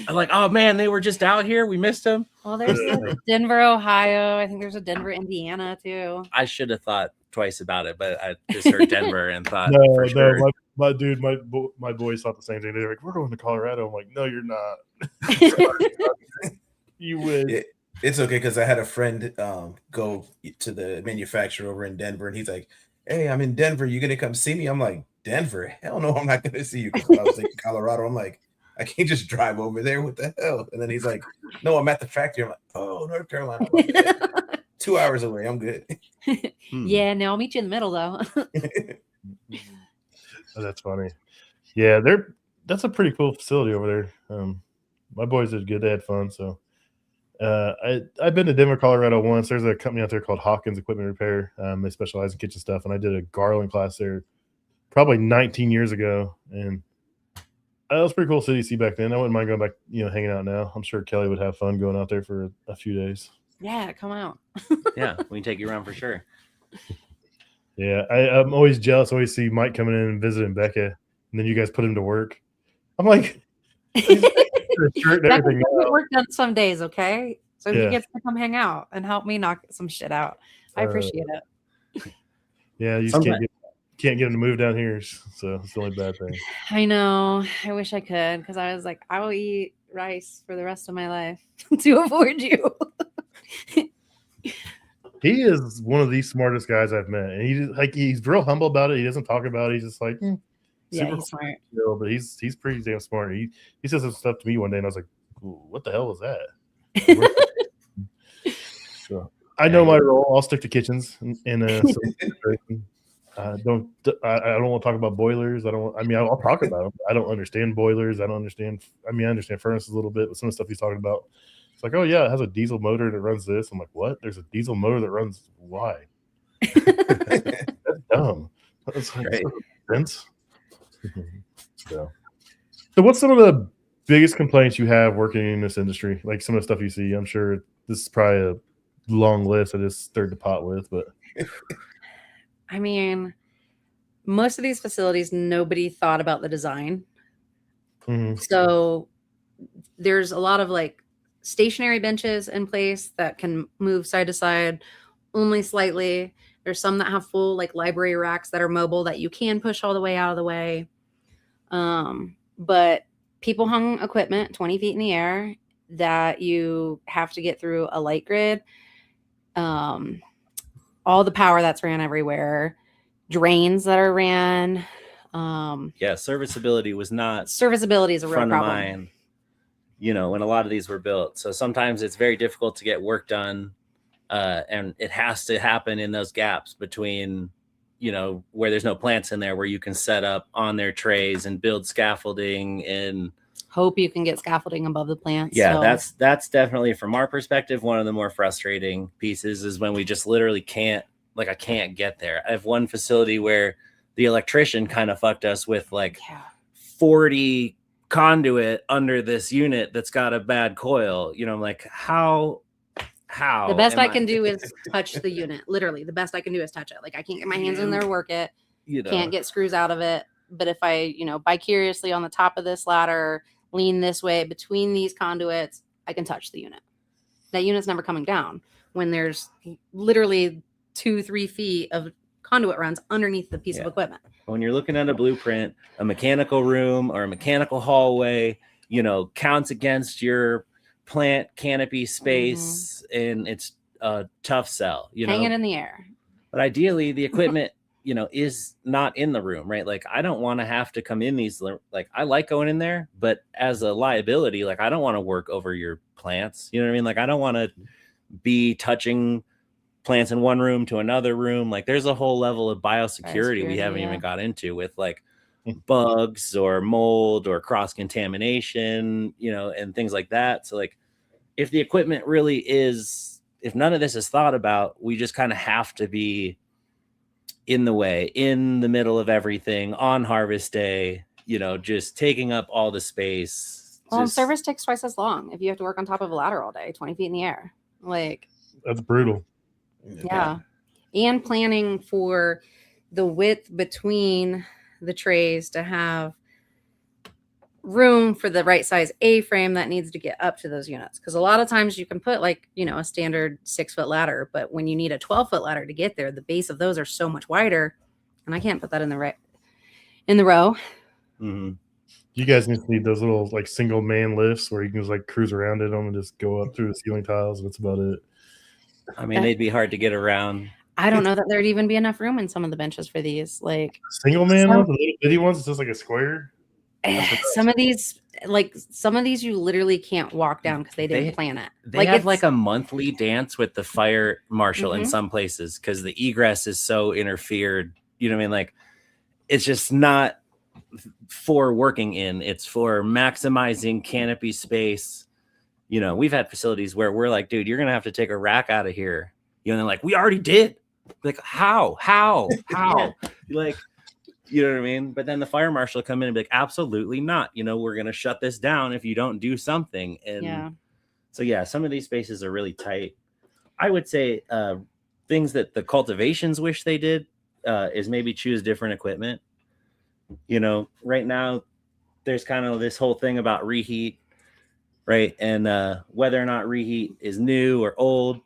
I'm like, oh man, they were just out here. We missed them. Well, there's Denver, Ohio. I think there's a Denver, Indiana too. I should have thought twice about it, but I just heard Denver and thought, for sure. No, my boys thought the same thing. They're like, we're going to Colorado. I'm like, no, you're not. You would. It's okay, because I had a friend go to the manufacturer over in Denver, and he's like, hey, I'm in Denver. You gonna come see me? I'm like, Denver? Hell no, I'm not gonna see you. Because I was thinking Colorado. I'm like, I can't just drive over there. What the hell? And then he's like, no, I'm at the factory. I'm like, oh, North Carolina. Like, 2 hours away. I'm good. Yeah, no, I'll meet you in the middle though. Oh, that's funny. Yeah, that's a pretty cool facility over there. My boys did good. They had fun. So I've been to Denver, Colorado once. There's a company out there called Hawkins Equipment Repair. They specialize in kitchen stuff, and I did a Garland class there probably 19 years ago, and that was pretty cool city to see back then. I wouldn't mind going back, hanging out now. I'm sure Kelly would have fun going out there for a few days. Yeah, come out. Yeah, we can take you around for sure. Yeah, I'm always jealous. I always see Mike coming in and visiting Becca, and then you guys put him to work. I'm like, shirt and everything. Work done some days, okay? So he gets to come hang out and help me knock some shit out. I appreciate it. Yeah, you just can't get him to move down here, so it's the only bad thing. I know. I wish I could, because I was like, I will eat rice for the rest of my life to avoid you. He is one of the smartest guys I've met, and he's real humble about it. He doesn't talk about it. He's just like, yeah, he's smart. But he's pretty damn smart. He said some stuff to me one day, and I was like, what the hell was that? So I know my role. I'll stick to kitchens and I don't want to talk about boilers. I'll talk about them. I don't understand boilers. I understand furnaces a little bit, but some of the stuff he's talking about, it's like, oh yeah, it has a diesel motor that runs this. I'm like, what? There's a diesel motor that runs why? That's dumb. That's like sense. So what's some of the biggest complaints you have working in this industry? Like some of the stuff you see. I'm sure this is probably a long list I just stirred the pot with, but I mean, most of these facilities, nobody thought about the design. Mm-hmm. So there's a lot of like stationary benches in place that can move side to side only slightly. There's some that have full like library racks that are mobile that you can push all the way out of the way. But people hung equipment 20 feet in the air that you have to get through a light grid. All the power that's ran everywhere, drains that are ran. Serviceability was not. Serviceability is a real problem. Front of mind, when a lot of these were built. So sometimes it's very difficult to get work done, and it has to happen in those gaps between, where there's no plants in there, where you can set up on their trays and build scaffolding and hope you can get scaffolding above the plants. Yeah, so that's definitely, from our perspective, one of the more frustrating pieces is when we just literally can't, like, I can't get there. I have one facility where the electrician kind of fucked us with 40 conduit under this unit that's got a bad coil. I'm like, how how? The best am I can do is touch the unit. Literally, the best I can do is touch it. Like I can't get my hands in there, work it. You know, Can't get screws out of it. But if I, vicariously on the top of this ladder, lean this way between these conduits, I can touch the unit. That unit's never coming down when there's literally 2-3 feet of conduit runs underneath the piece of equipment. When you're looking at a blueprint, a mechanical room or a mechanical hallway, counts against your plant canopy space, and it's a tough sell. Hang it in the air. But ideally, the equipment, is not in the room, right? Like I don't want to have to come in these. Like I like going in there, but as a liability, like I don't want to work over your plants. You know what I mean? Like I don't want to be touching plants in one room to another room. Like there's a whole level of biosecurity we haven't even got into with like bugs or mold or cross contamination, and things like that. So like if the equipment really is, if none of this is thought about, we just kind of have to be in the way, in the middle of everything on harvest day, just taking up all the space. Well, service takes twice as long if you have to work on top of a ladder all day, 20 feet in the air. Like that's brutal. Yeah. And planning for the width between the trays to have room for the right size A-frame that needs to get up to those units. Because a lot of times you can put like, a standard 6-foot ladder, but when you need a 12-foot ladder to get there, the base of those are so much wider, and I can't put that in the row. Mm-hmm. You guys need those little like single man lifts where you can just like cruise around in them and just go up through the ceiling tiles. And that's about it. I mean, they'd be hard to get around. I don't know that there'd even be enough room in some of the benches for these. Like single man ones, the little bitty ones, it's just like a square. Some of these you literally can't walk down because they didn't plan it. They have like a monthly dance with the fire marshal in some places because the egress is so interfered. You know what I mean? Like it's just not for working in, it's for maximizing canopy space. We've had facilities where we're like, dude, you're gonna have to take a rack out of here. And they're like, we already did. Like, how? Like, you know what I mean? But then the fire marshal will come in and be like, absolutely not. We're gonna shut this down if you don't do something. And so some of these spaces are really tight. I would say things that the cultivations wish they did is maybe choose different equipment. Right now there's kind of this whole thing about reheat, right? And whether or not reheat is new or old,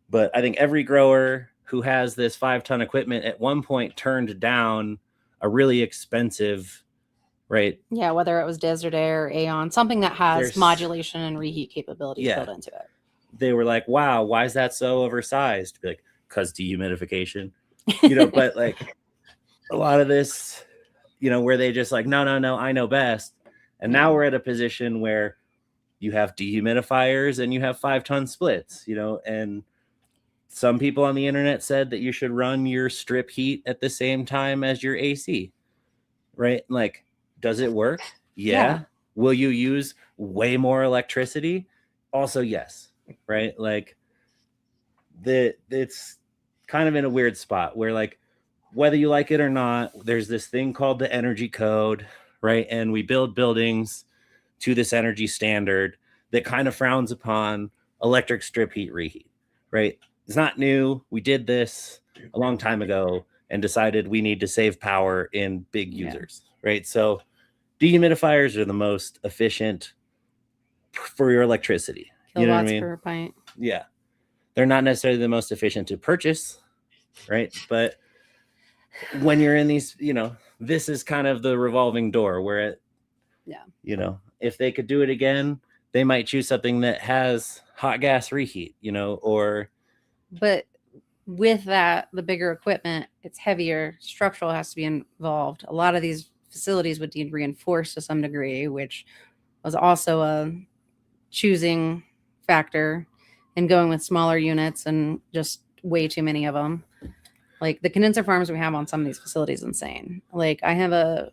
but I think every grower who has this 5-ton equipment at one point turned down a really expensive, right? Yeah, whether it was Desert Air or Aeon, something that has modulation and reheat capabilities built into it. They were like, wow, why is that so oversized? Like, because dehumidification, but like a lot of this, where they just like, no, I know best. And now we're at a position where you have dehumidifiers and you have 5-ton splits, and some people on the internet said that you should run your strip heat at the same time as your AC, right? Like, does it work? Yeah. Will you use way more electricity? Also, yes, right? Like, it's kind of in a weird spot where, like, whether you like it or not, there's this thing called the energy code, right? And we build buildings to this energy standard that kind of frowns upon electric strip heat reheat, right? It's not new. We did this a long time ago and decided we need to save power in big users, right? So dehumidifiers are the most efficient for your electricity. Kilowatts, you know what I mean? Per pint. Yeah. They're not necessarily the most efficient to purchase, right? But when you're in these, this is kind of the revolving door where if they could do it again, they might choose something that has hot gas reheat, But with that, the bigger equipment, it's heavier. Structural has to be involved. A lot of these facilities would need reinforced to some degree, which was also a choosing factor in going with smaller units and just way too many of them. Like the condenser farms we have on some of these facilities, insane. Like I have a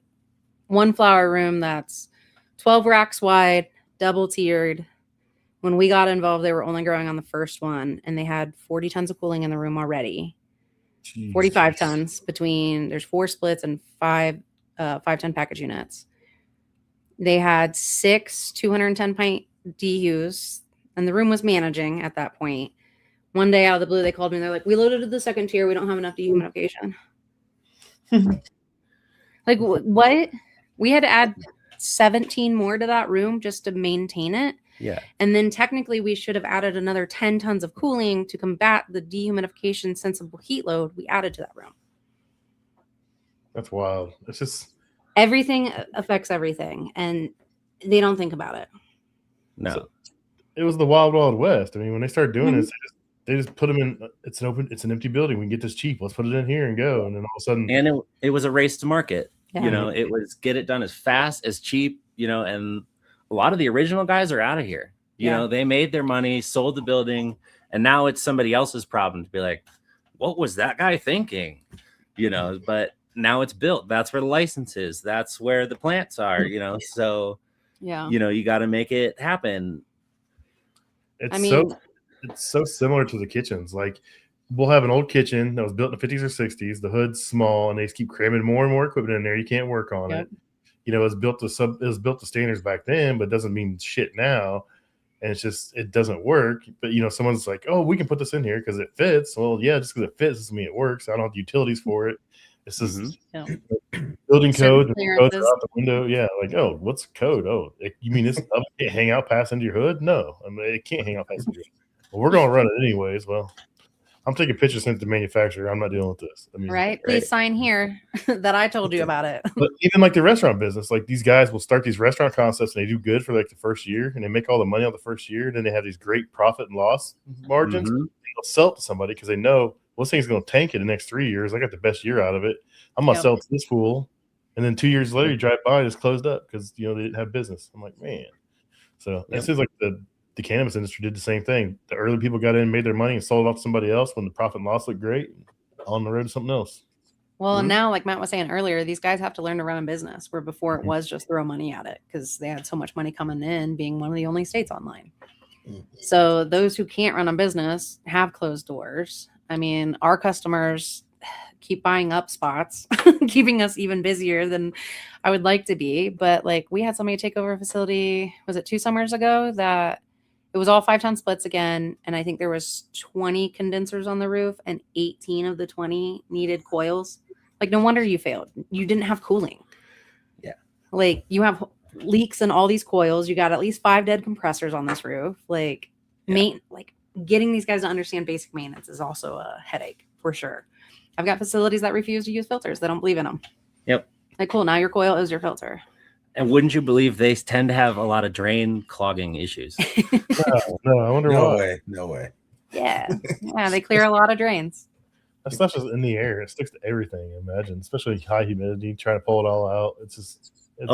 1-flower room that's 12 racks wide, double tiered. When we got involved, they were only growing on the first one, and they had 40 tons of cooling in the room already. Jeez. 45 tons between, there's 4 splits and 5 5-ton package units. They had 6 210 pint DUs, and the room was managing at that point. One day out of the blue, they called me. They're like, "We loaded the second tier. We don't have enough dehumidification." Like, what? We had to add 17 more to that room just to maintain it. Yeah. And then technically we should have added another 10 tons of cooling to combat the dehumidification sensible heat load we added to that room. That's wild. It's just everything affects everything, and they don't think about it. No. So, it was the wild, wild west. I mean, when they started doing this, they just put them in. It's an empty building. We can get this cheap. Let's put it in here and go. And then all of a sudden, and it was a race to market. Yeah. You know, it was get it done as fast, as cheap. You know, and a lot of the original guys are out of here. You know, they made their money, sold the building, and now it's somebody else's problem to be like, what was that guy thinking? You know, but now it's built. That's where the license is. That's where the plants are. You know, so you know, you got to make it happen. It's so similar to the kitchens. Like, we'll have an old kitchen that was built in the 50s or 60s. The hood's small, and they just keep cramming more and more equipment in there. You can't work on it. You know, it was built to standards back then, but doesn't mean shit now. And it's just, it doesn't work. But, you know, someone's like, oh, we can put this in here because it fits. Well, yeah, just because it fits doesn't mean it works. I don't have the utilities for it. It's just building code. Codes are out the window. Yeah, like, oh, what's code? Oh, you mean this oven can't hang out past into your hood? No, I mean, it can't hang out past into your hood. Well, we're going to run it anyways. Well, I'm taking pictures sent to the manufacturer. I'm not dealing with this. I mean, Please sign here that I told you about it. But even like the restaurant business, like these guys will start these restaurant concepts and they do good for like the first year and they make all the money on the first year. And then they have these great profit and loss margins. They'll sell it to somebody because they know, well, this thing's going to tank it the next 3 years. I got the best year out of it. I'm going to sell it to this fool. And then 2 years later, you drive by and it's closed up because, you know, they didn't have business. I'm like, man. So it seems like the cannabis industry did the same thing. The early people got in, made their money, and sold it off to somebody else when the profit and loss looked great. On the road to something else. Well, and now, like Matt was saying earlier, these guys have to learn to run a business where before it was just throw money at it because they had so much money coming in, being one of the only states online. So those who can't run a business have closed doors. I mean, our customers keep buying up spots, keeping us even busier than I would like to be. But like, we had somebody take over a facility, was it 2 summers ago, that it was all 5-ton splits again. And I think there was 20 condensers on the roof and 18 of the 20 needed coils. Like, no wonder you failed. You didn't have cooling. Yeah. Like, you have leaks in all these coils. You got at least 5 dead compressors on this roof. Like, getting these guys to understand basic maintenance is also a headache for sure. I've got facilities that refuse to use filters. They don't believe in them. Yep. Like, cool. Now your coil is your filter. And wouldn't you believe they tend to have a lot of drain clogging issues? No, I wonder why. No way. Yeah. Yeah, they clear a lot of drains. That stuff's just in the air. It sticks to everything, imagine, especially high humidity, trying to pull it all out.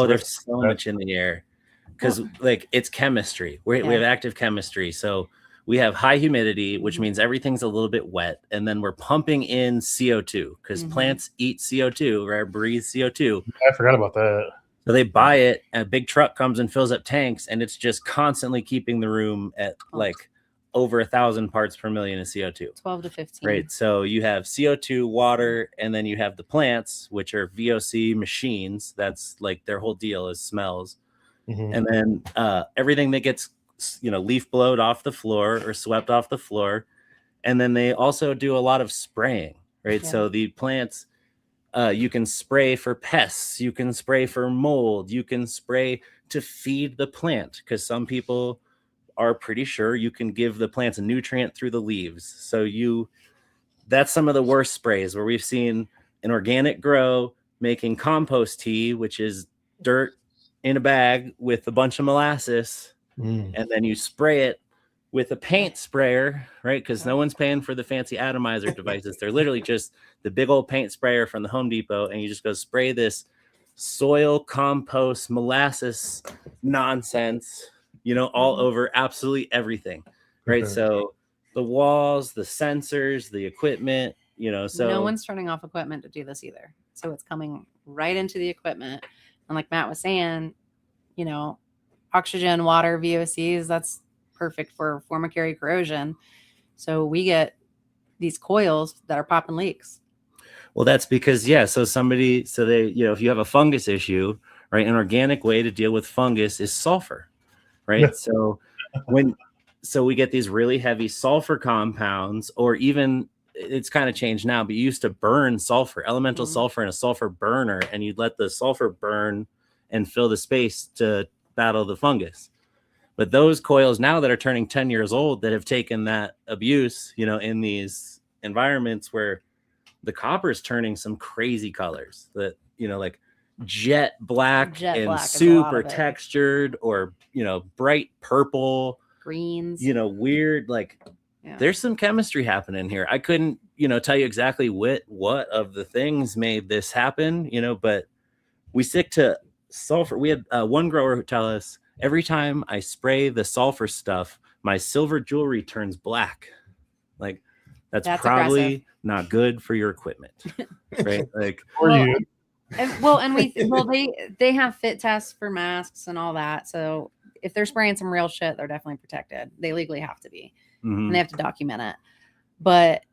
There's so much in the air because like it's chemistry. We have active chemistry. So we have high humidity, which means everything's a little bit wet. And then we're pumping in CO2 because plants eat CO2, right? Breathe CO2. I forgot about that. So they buy it, and a big truck comes and fills up tanks, and it's just constantly keeping the room at like over 1,000 parts per million of CO2. 12 to 15. Right. So you have CO2, water, and then you have the plants, which are VOC machines. That's like their whole deal is smells. And then everything that gets, leaf blowed off the floor or swept off the floor. And then they also do a lot of spraying, right? Yeah. So the plants, you can spray for pests, you can spray for mold, you can spray to feed the plant because some people are pretty sure you can give the plants a nutrient through the leaves. So that's some of the worst sprays where we've seen an organic grow making compost tea, which is dirt in a bag with a bunch of molasses. And then you spray it with a paint sprayer, right? Because no one's paying for the fancy atomizer devices. They're literally just the big old paint sprayer from the Home Depot. And you just go spray this soil compost molasses nonsense, all over absolutely everything, right? So the walls, the sensors, the equipment, so no one's turning off equipment to do this either. So it's coming right into the equipment. And like Matt was saying, oxygen, water, VOCs, that's perfect for formicary corrosion. So we get these coils that are popping leaks. Well, that's because, if you have a fungus issue, right, an organic way to deal with fungus is sulfur, right? So when so we get these really heavy sulfur compounds, or even it's kind of changed now, but you used to burn sulfur, elemental sulfur in a sulfur burner, and you'd let the sulfur burn and fill the space to battle the fungus. But those coils now that are turning 10 years old that have taken that abuse, in these environments where the copper is turning some crazy colors that, like jet black and super textured, or, bright purple, greens, weird, like there's some chemistry happening here. I couldn't, tell you exactly what of the things made this happen, but we stick to sulfur. We had one grower who tell us, every time I spray the sulfur stuff, my silver jewelry turns black. Like that's probably aggressive. Not good for your equipment, right? Like, they have fit tests for masks and all that. So if they're spraying some real shit, they're definitely protected. They legally have to be, and they have to document it. But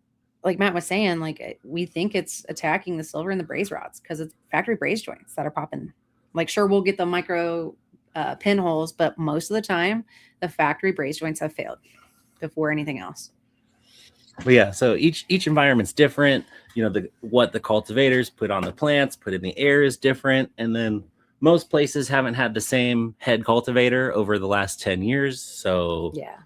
like Matt was saying, like we think it's attacking the silver and the braze rods because it's factory braze joints that are popping. Like, sure, we'll get the micro pinholes, but most of the time the factory braze joints have failed before anything else. But yeah, so each environment's different. What the cultivators put on the plants, put in the air is different, and then most places haven't had the same head cultivator over the last 10 years. So yeah,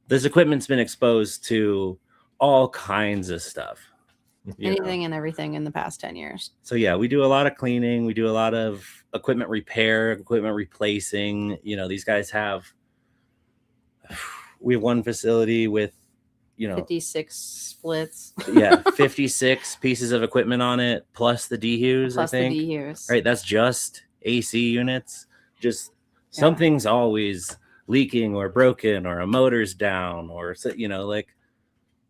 this equipment's been exposed to all kinds of stuff. Anything and everything in the past 10 years. So yeah, we do a lot of cleaning. We do a lot of equipment repair, equipment replacing. These guys we have one facility with, 56 splits. 56 pieces of equipment on it, plus the dehus, I think. The dehus. Right, that's just AC units. Just something's always leaking or broken, or a motor's down, or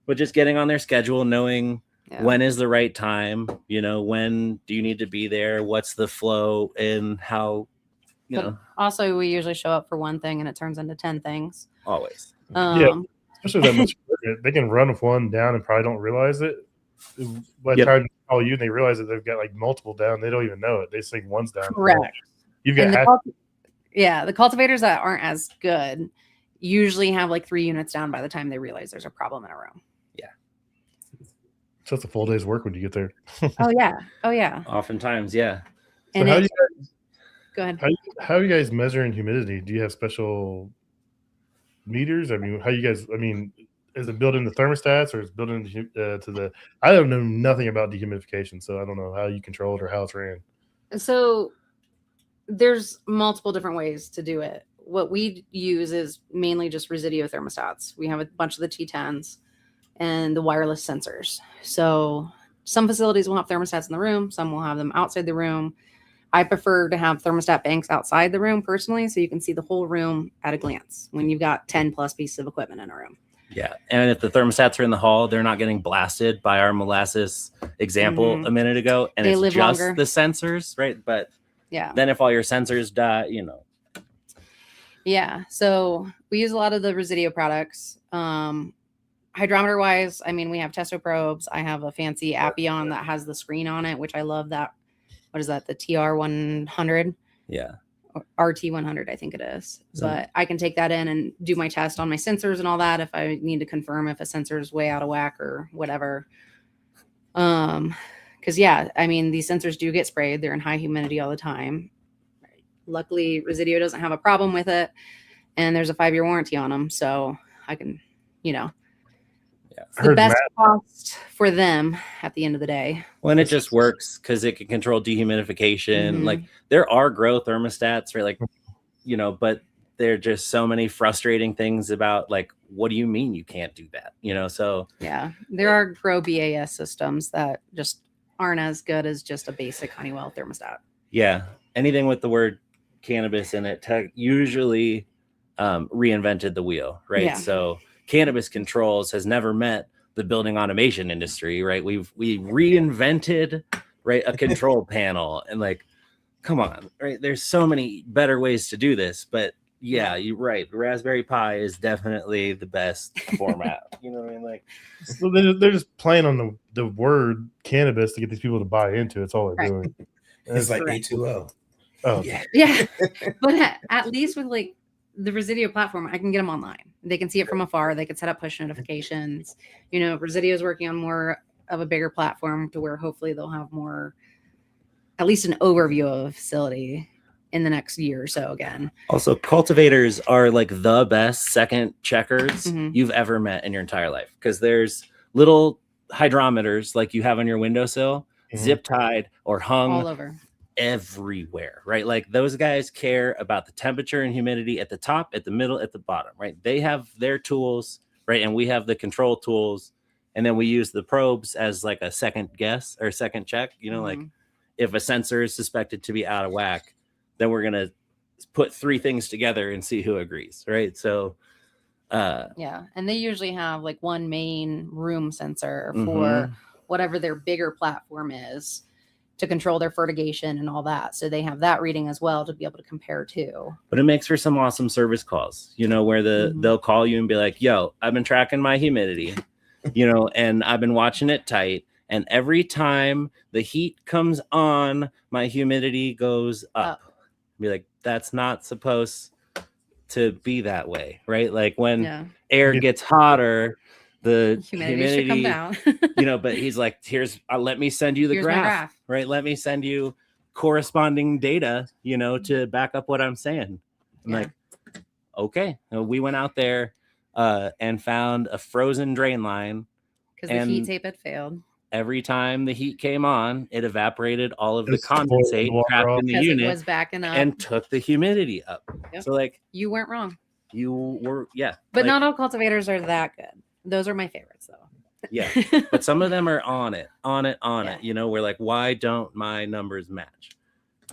but just getting on their schedule, knowing when is the right time, when do you need to be there, what's the flow, and how, But also we usually show up for one thing and it turns into 10 things. Always. Especially that much. They can run with one down and probably don't realize it. By the time they call you and they realize that they've got like multiple down, they don't even know it. They think one's down. Correct. You've got the cultivators that aren't as good usually have like 3 units down by the time they realize there's a problem in a room. Yeah. So it's a full day's work when you get there. Oh yeah. Oftentimes, yeah. So and go ahead. How are you guys measuring humidity? Do you have special meters? I mean, is it built in the thermostats, or is it built into to the? I don't know nothing about dehumidification, so I don't know how you control it or how it's ran. So there's multiple different ways to do it. What we use is mainly just Residio thermostats. We have a bunch of the T10s and the wireless sensors. So some facilities will have thermostats in the room, some will have them outside the room. I prefer to have thermostat banks outside the room personally, so you can see the whole room at a glance when you've got 10 plus pieces of equipment in a room. Yeah. And if the thermostats are in the hall, they're not getting blasted by our molasses example a minute ago. And it's just longer. The sensors, right? But then if all your sensors die, Yeah. So we use a lot of the Residio products. Hydrometer wise, we have Testo probes. I have a fancy Appion that has the screen on it, which I love that. What is that? The TR100? Yeah. Or RT100, I think it is. But I can take that in and do my test on my sensors and all that if I need to confirm if a sensor is way out of whack or whatever. Because these sensors do get sprayed. They're in high humidity all the time. Luckily, Residio doesn't have a problem with it, and there's a 5-year warranty on them, so I can, it's the best cost for them at the end of the day. Well, and it just works because it can control dehumidification. Like there are grow thermostats, right? Like, but there are just so many frustrating things about like, what do you mean you can't do that? So yeah, there are grow BAS systems that just aren't as good as just a basic Honeywell thermostat. Yeah, anything with the word cannabis in it usually reinvented the wheel, right? Yeah. So cannabis controls has never met the building automation industry, right? We reinvented, right, a control panel, and like, come on, right? There's so many better ways to do this, but yeah, you're right. Raspberry Pi is definitely the best format. You know what I mean? Like, so they're just playing on the word cannabis to get these people to buy into it. It's all they're doing. It's like A2O. Oh yeah. But at least with like the Residio platform, I can get them online. They can see it from afar. They can set up push notifications. You know, Residio is working on more of a bigger platform to where hopefully they'll have more, at least an overview of a facility in the next year or so again. Also, cultivators are like the best second checkers you've ever met in your entire life, because there's little hydrometers like you have on your windowsill, zip tied or hung all over everywhere, right? Like those guys care about the temperature and humidity at the top, at the middle, at the bottom, right? They have their tools, right? And we have the control tools, and then we use the probes as like a second guess or second check. You know, like if a sensor is suspected to be out of whack, then we're gonna put three things together and see who agrees, right? So yeah, and they usually have like one main room sensor for whatever their bigger platform is to control their fertigation and all that. So they have that reading as well to be able to compare to. But it makes for some awesome service calls, you know, where they'll call you and be like, yo, I've been tracking my humidity, you know, and I've been watching it tight. And every time the heat comes on, my humidity goes up. Be like, that's not supposed to be that way, right? Like when air gets hotter, the humidity should come down. You know, but he's like, let me send you the graph, right? Let me send you corresponding data, you know, to back up what I'm saying. I'm like, okay. We went out there and found a frozen drain line because the heat tape had failed. Every time the heat came on, it evaporated all of the condensate trapped in the unit, it was backing up and took the humidity up. So like, you weren't wrong. You were, but like, not all cultivators are that good. Those are my favorites though. Yeah, but some of them are on it. You know, we're like, why don't my numbers match?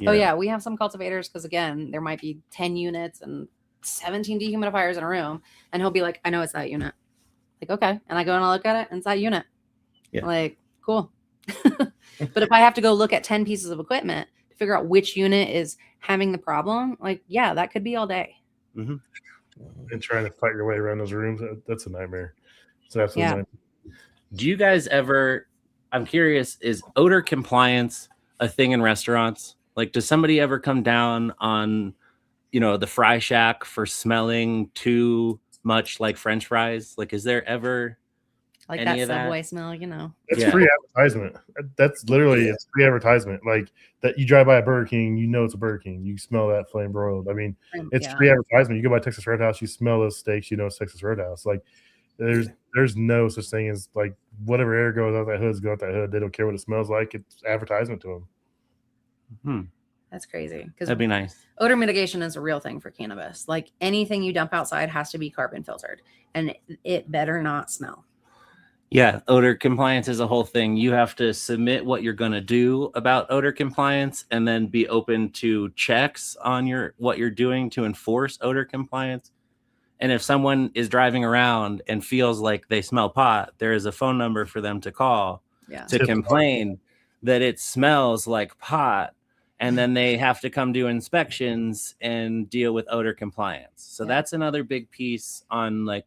You know? Yeah, we have some cultivators because again, there might be 10 units and 17 dehumidifiers in a room, and he'll be like, I know it's that unit. Like, okay, and I go and I look at it, and it's that unit. Yeah. Like, cool. But if I have to go look at 10 pieces of equipment to figure out which unit is having the problem, like, yeah, that could be all day. And trying to fight your way around those rooms, that's a nightmare. It's absolutely nightmare. Do you guys ever, I'm curious, is odor compliance a thing in restaurants? Like, does somebody ever come down on, you know, the fry shack for smelling too much like French fries? Like, is there ever like that Subway smell, you know? It's free advertisement. That's literally it's free advertisement. Like that, you drive by a Burger King, you know it's a Burger King. You smell that flame broiled. I mean, it's free advertisement. You go by Texas Roadhouse, you smell those steaks, you know it's Texas Roadhouse. Like there's no such thing as like whatever air goes out that hood's going out that hood. They don't care what it smells like. It's advertisement to them. That's crazy. Because that'd be nice. Odor mitigation is a real thing for cannabis. Like anything you dump outside has to be carbon filtered, and it better not smell. Yeah, odor compliance is a whole thing. You have to submit what you're going to do about odor compliance, and then be open to checks on what you're doing to enforce odor compliance. And if someone is driving around and feels like they smell pot, there is a phone number for them to call to complain that it smells like pot. And then they have to come do inspections and deal with odor compliance. So that's another big piece on like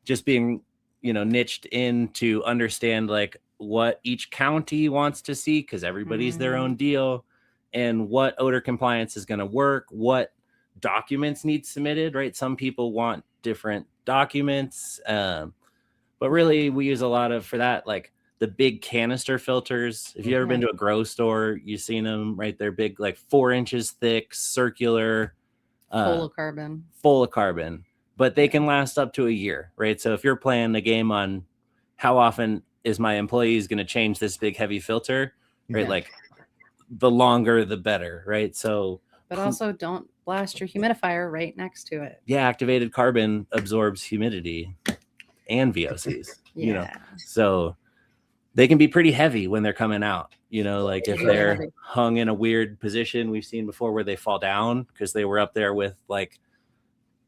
just being, you know, niched in to understand like what each county wants to see, because everybody's their own deal, and what odor compliance is going to work, what documents need submitted, right? Some people want different documents, but really we use a lot of, for that, like the big canister filters. If you've ever been to a grow store, you've seen them, right? They're big, like 4 inches thick, circular, full of carbon, but they can last up to a year, right? So if you're playing the game on how often is my employees going to change this big heavy filter, right? Like the longer the better, right? So but also don't blast your humidifier right next to it. Yeah, activated carbon absorbs humidity and VOCs, you know, so they can be pretty heavy when they're coming out, you know, like if they're hung in a weird position. We've seen before where they fall down because they were up there with like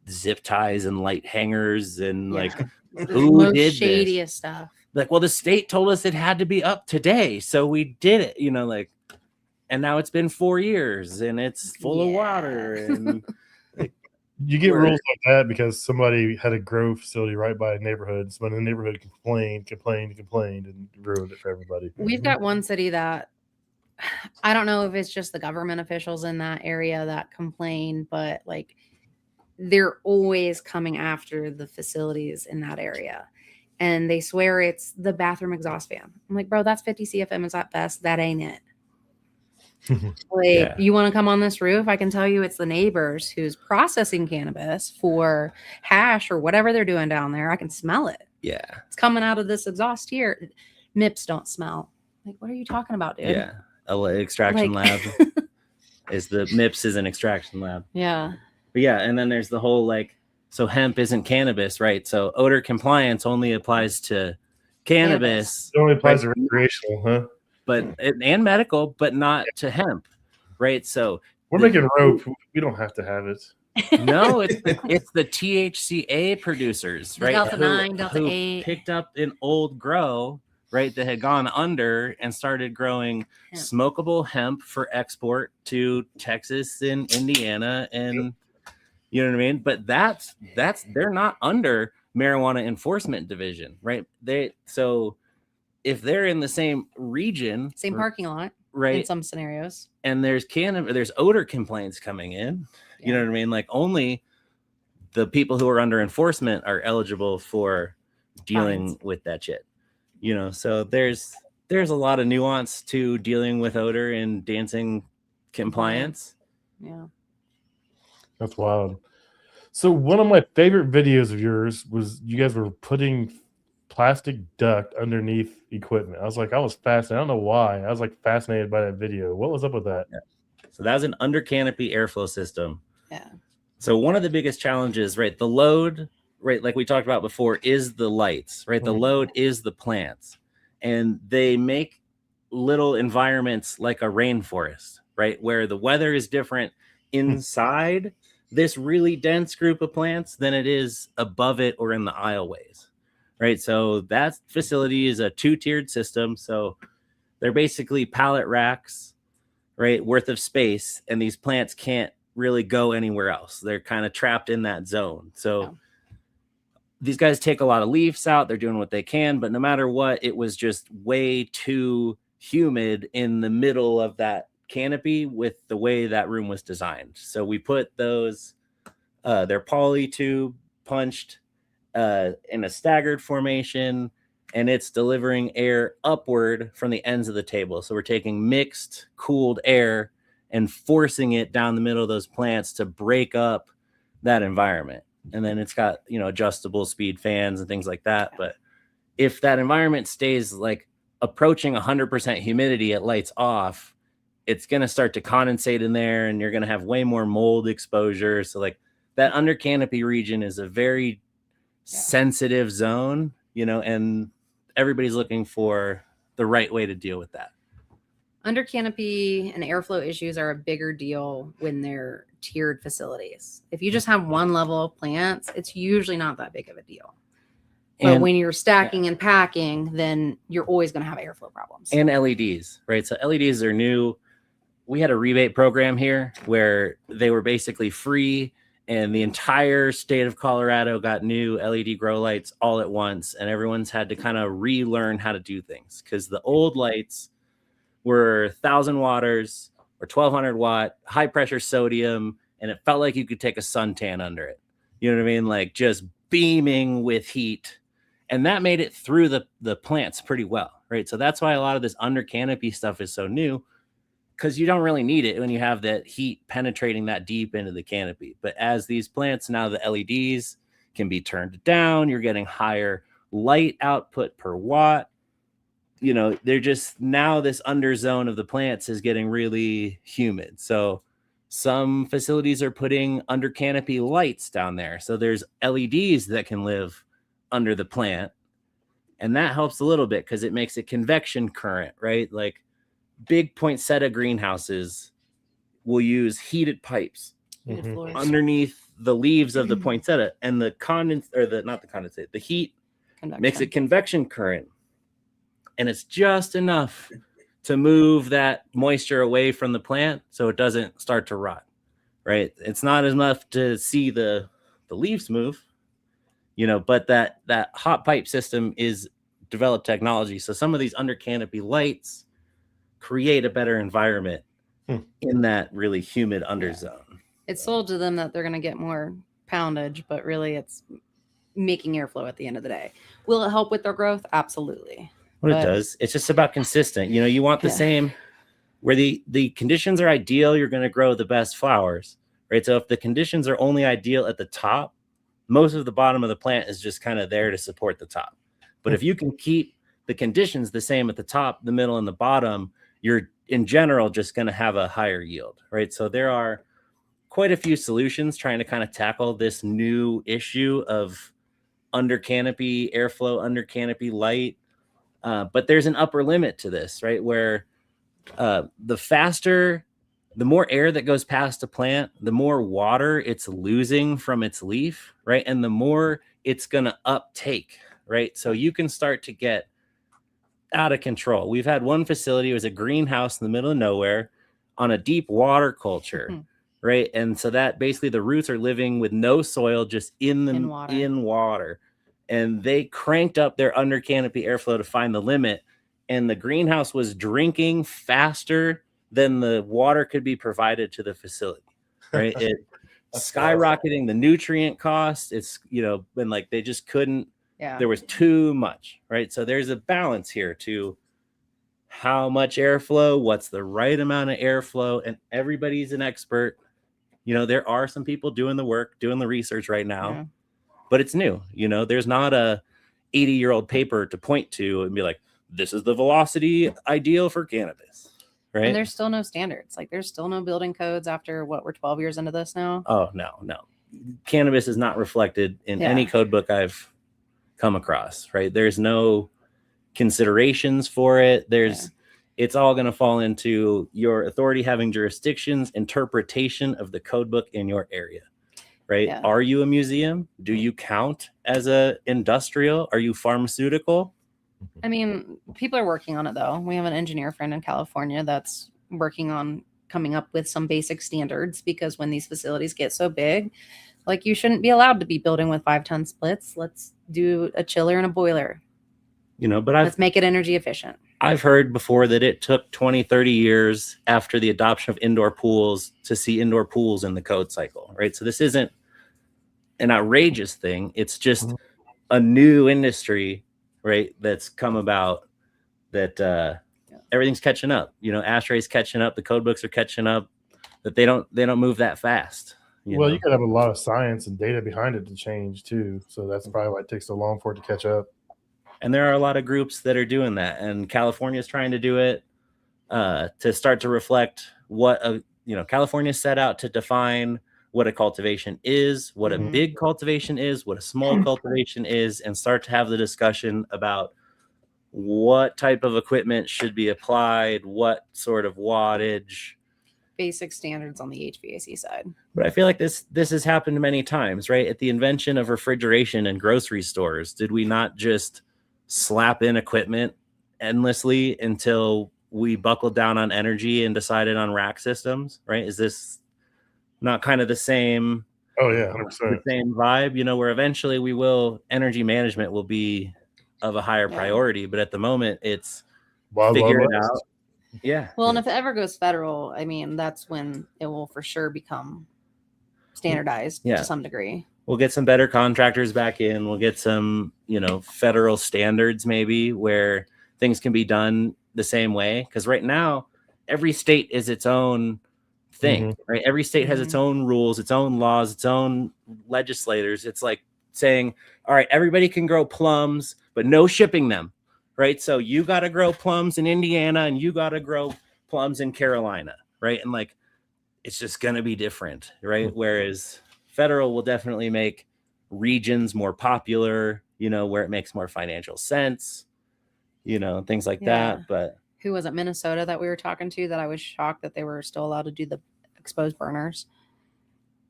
zip ties and light hangers and like who did shadiest this stuff. Like, well, the state told us it had to be up today, so we did it, you know, like, and now it's been 4 years and it's full of water and like, you get rules like that because somebody had a grow facility right by a neighborhood. Somebody in the neighborhood complained and ruined it for everybody. We've got one city that I don't know if it's just the government officials in that area that complain, but like they're always coming after the facilities in that area. And they swear it's the bathroom exhaust fan. I'm like, bro, that's 50 CFM is at best. That ain't it. Like, you want to come on this roof? I can tell you it's the neighbors who's processing cannabis for hash or whatever they're doing down there. I can smell it. Yeah. It's coming out of this exhaust here. MIPS don't smell. Like, what are you talking about, dude? Yeah. Extraction lab MIPS is an extraction lab. Yeah. But yeah, and then there's the whole like, so hemp isn't cannabis, right? So odor compliance only applies to cannabis. It only applies to recreational, huh? And medical, but not to hemp, right? So we're making rope. We don't have to have it. No, it's the THCA producers, right? Delta 9, Delta 8. Picked up an old grow, right, that had gone under and started growing smokable hemp for export to Texas and Indiana, and you know what I mean? But that's they're not under marijuana enforcement division, right? So if they're in the same region, same parking lot, right, in some scenarios, and there's odor complaints coming in, you know what I mean? Like only the people who are under enforcement are eligible for dealing with that shit, you know? So there's a lot of nuance to dealing with odor and dancing compliance. Yeah. That's wild. So one of my favorite videos of yours was you guys were putting plastic duct underneath equipment. I was fascinated. I don't know why. I was like fascinated by that video. What was up with that? Yeah. So that was an under canopy airflow system. Yeah. So one of the biggest challenges, right? The load, right? Like we talked about before, is the lights, right? The load is the plants, and they make little environments like a rainforest, right? Where the weather is different inside this really dense group of plants than it is above it or in the aisleways. Right. So that facility is a 2-tiered system. So they're basically pallet racks, right, worth of space. And these plants can't really go anywhere else. They're kind of trapped in that zone. So these guys take a lot of leaves out. They're doing what they can. But no matter what, it was just way too humid in the middle of that canopy with the way that room was designed. So we put those, they're poly tube punched in a staggered formation, and it's delivering air upward from the ends of the table. So we're taking mixed cooled air and forcing it down the middle of those plants to break up that environment. And then it's got, adjustable speed fans and things like that. But if that environment stays like approaching 100% humidity at lights off, it's going to start to condensate in there, and you're going to have way more mold exposure. So like that under canopy region is a very sensitive zone, and everybody's looking for the right way to deal with that. Under canopy and airflow issues are a bigger deal when they're tiered facilities. If you just have one level of plants, it's usually not that big of a deal. But when you're stacking and packing, then you're always going to have airflow problems. And LEDs, right? So LEDs are new. We had a rebate program here where they were basically free, and the entire state of Colorado got new LED grow lights all at once, and everyone's had to kind of relearn how to do things, because the old lights were 1,000 watts or 1,200 watt high pressure sodium, and it felt like you could take a suntan under it. You know what I mean? Like just beaming with heat, and that made it through the plants pretty well, right? So that's why a lot of this under canopy stuff is so new, because you don't really need it when you have that heat penetrating that deep into the canopy. But as these plants, now the LEDs can be turned down, you're getting higher light output per watt. They're just, now this under zone of the plants is getting really humid. So some facilities are putting under canopy lights down there. So there's LEDs that can live under the plant. And that helps a little bit because it makes a convection current, right? Like big poinsettia greenhouses will use heated pipes underneath the leaves of the poinsettia, and the the heat makes a convection current, and it's just enough to move that moisture away from the plant so it doesn't start to rot, right? It's not enough to see the leaves move, but that hot pipe system is developed technology. So some of these under canopy lights create a better environment in that really humid underzone. It's sold to them that they're going to get more poundage, but really it's making airflow at the end of the day. Will it help with their growth? Absolutely. What it does, it's just about consistent. You know, you want the same where the conditions are ideal, you're going to grow the best flowers, right? So if the conditions are only ideal at the top, most of the bottom of the plant is just kind of there to support the top. But if you can keep the conditions the same at the top, the middle, and the bottom, you're in general just going to have a higher yield, right? So there are quite a few solutions trying to kind of tackle this new issue of under canopy airflow, under canopy light. But there's an upper limit to this, right? Where the more air that goes past a plant, the more water it's losing from its leaf, right? And the more it's going to uptake, right? So you can start to get out of control. We've had one facility, it was a greenhouse in the middle of nowhere on a deep water culture, right? And so that basically the roots are living with no soil, just in water. And they cranked up their under canopy airflow to find the limit. And the greenhouse was drinking faster than the water could be provided to the facility, right? It skyrocketing the nutrient cost. It's, you know, been like they just couldn't, there was too much, right? So there's a balance here to how much airflow, what's the right amount of airflow, and everybody's an expert. You know, there are some people doing the work, doing the research right now, but it's new. You know, there's not a 80-year-old paper to point to and be like, this is the velocity ideal for cannabis, right? And there's still no standards. Like there's still no building codes after what, we're 12 years into this now? Oh, no. Cannabis is not reflected in any code book I've come across, right? There's no considerations for it. It's all going to fall into your authority having jurisdictions, interpretation of the code book in your area, right? Yeah. Are you a museum? Do you count as a industrial? Are you pharmaceutical? I mean, people are working on it though. We have an engineer friend in California that's working on coming up with some basic standards, because when these facilities get so big, like you shouldn't be allowed to be building with 5-ton splits. Let's do a chiller and a boiler. You know, but let's make it energy efficient. I've heard before that it took 20, 30 years after the adoption of indoor pools to see indoor pools in the code cycle, right? So this isn't an outrageous thing. It's just a new industry, right? That's come about that everything's catching up. You know, ASHRAE's catching up. The code books are catching up. That they don't move that fast. You could have a lot of science and data behind it to change too. So that's probably why it takes so long for it to catch up. And there are a lot of groups that are doing that, and California is trying to do it to start to reflect what California set out to define what a cultivation is, what a big cultivation is, what a small cultivation is, and start to have the discussion about what type of equipment should be applied, what sort of wattage. Basic standards on the HVAC side. But I feel like this has happened many times, right? At the invention of refrigeration in grocery stores, did we not just slap in equipment endlessly until we buckled down on energy and decided on rack systems, right? Is this not kind of the same? Oh yeah, 100%. The same vibe, you know, where eventually energy management will be of a higher priority, but at the moment it's figure it out. Yeah. Well, and if it ever goes federal, I mean, that's when it will for sure become standardized to some degree. We'll get some better contractors back in. We'll get some, federal standards maybe where things can be done the same way. Because right now, every state is its own thing, right? Every state has its own rules, its own laws, its own legislators. It's like saying, all right, everybody can grow plums, but no shipping them, right? So you got to grow plums in Indiana and you got to grow plums in Carolina, right? And like, it's just going to be different, right? Whereas federal will definitely make regions more popular, where it makes more financial sense, things like that. But who was it, Minnesota, that we were talking to, that I was shocked that they were still allowed to do the exposed burners.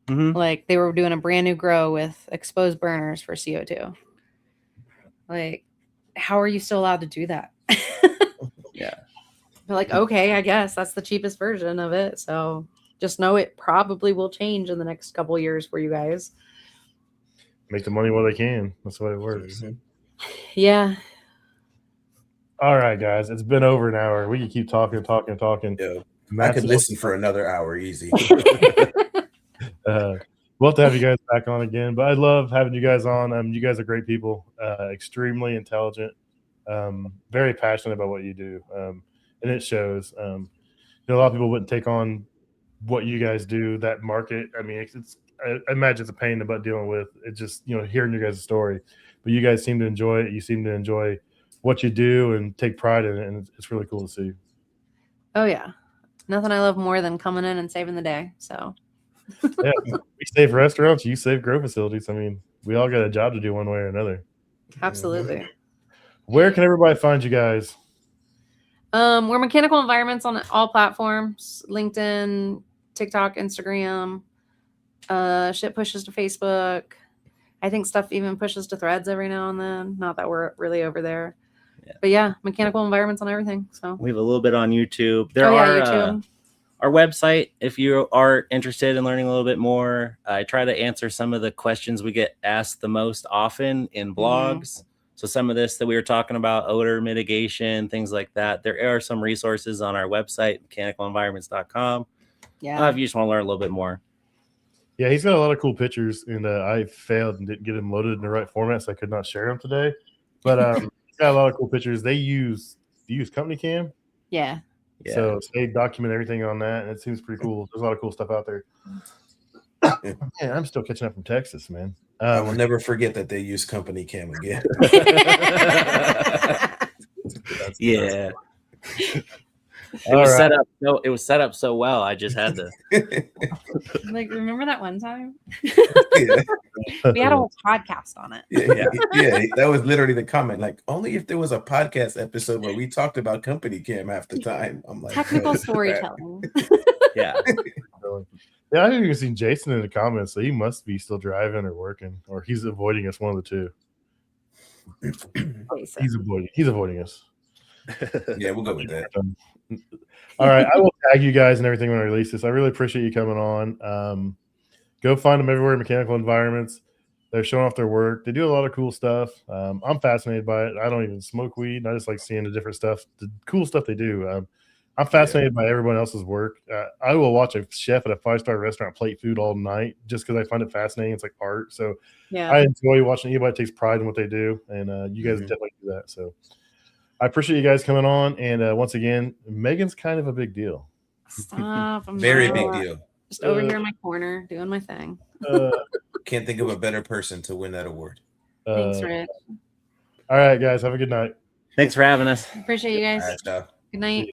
Like they were doing a brand new grow with exposed burners for CO2. Like, how are you still allowed to do that? Yeah. They're like, okay, I guess that's the cheapest version of it. So just know it probably will change in the next couple of years for you guys. Make the money while they can. That's the way it works. Yeah. All right, guys. It's been over an hour. We can keep talking. Yeah. I could listen for another hour easy. We'll have to have you guys back on again. But I love having you guys on. You guys are great people, extremely intelligent, very passionate about what you do, and it shows. A lot of people wouldn't take on what you guys do, that market. I mean, I imagine it's a pain in the butt dealing with. It's just, hearing your guys' story. But you guys seem to enjoy it. You seem to enjoy what you do and take pride in it. And it's really cool to see. Oh, yeah. Nothing I love more than coming in and saving the day. So, yeah, we save restaurants. You save grow facilities. I mean, we all got a job to do one way or another. Absolutely. Where can everybody find you guys? We're Mechanical Environments on all platforms: LinkedIn, TikTok, Instagram. Shit pushes to Facebook. I think stuff even pushes to Threads every now and then. Not that we're really over there. Yeah. But yeah, Mechanical Environments on everything. So we have a little bit on YouTube. There are YouTube. Our website, if you are interested in learning a little bit more. I try to answer some of the questions we get asked the most often in blogs. So some of this that we were talking about, odor mitigation, things like that. There are some resources on our website, mechanicalenvironments.com. Yeah. If you just want to learn a little bit more. Yeah, he's got a lot of cool pictures, and I failed and didn't get them loaded in the right format, so I could not share them today. But he's got a lot of cool pictures. Do you use Company Cam? Yeah. So they document everything on that, and it seems pretty cool. There's a lot of cool stuff out there. Man, I'm still catching up from Texas, man. I will never forget that they use Company Cam again. Yeah. It was set up so well. I just had to like, remember that one time? Yeah. We had a whole podcast on it. Yeah, that was literally the comment. Like, only if there was a podcast episode where we talked about Company Cam half the time. I'm like, technical storytelling. Yeah. Yeah, I haven't even seen Jason in the comments, so he must be still driving or working, or he's avoiding us. One of the two. He's avoiding us. Yeah, we'll go with that. All right, I will tag you guys and everything when I release this. I really appreciate you coming on. Go find them everywhere. Mechanical Environments. They're showing off their work. They do a lot of cool stuff. I'm fascinated by it. I don't even smoke weed. I just like seeing the different stuff, the cool stuff they do. I'm fascinated by everyone else's work. I will watch a chef at a 5-star restaurant plate food all night just because I find it fascinating. It's like art. So yeah, I enjoy watching anybody takes pride in what they do. And you guys definitely do that. So I appreciate you guys coming on. And once again, Megan's kind of a big deal. Stop. Very big deal. Just over here in my corner doing my thing. Can't think of a better person to win that award. Thanks, Rich. All right, guys. Have a good night. Thanks for having us. Appreciate you guys. All right, Good night.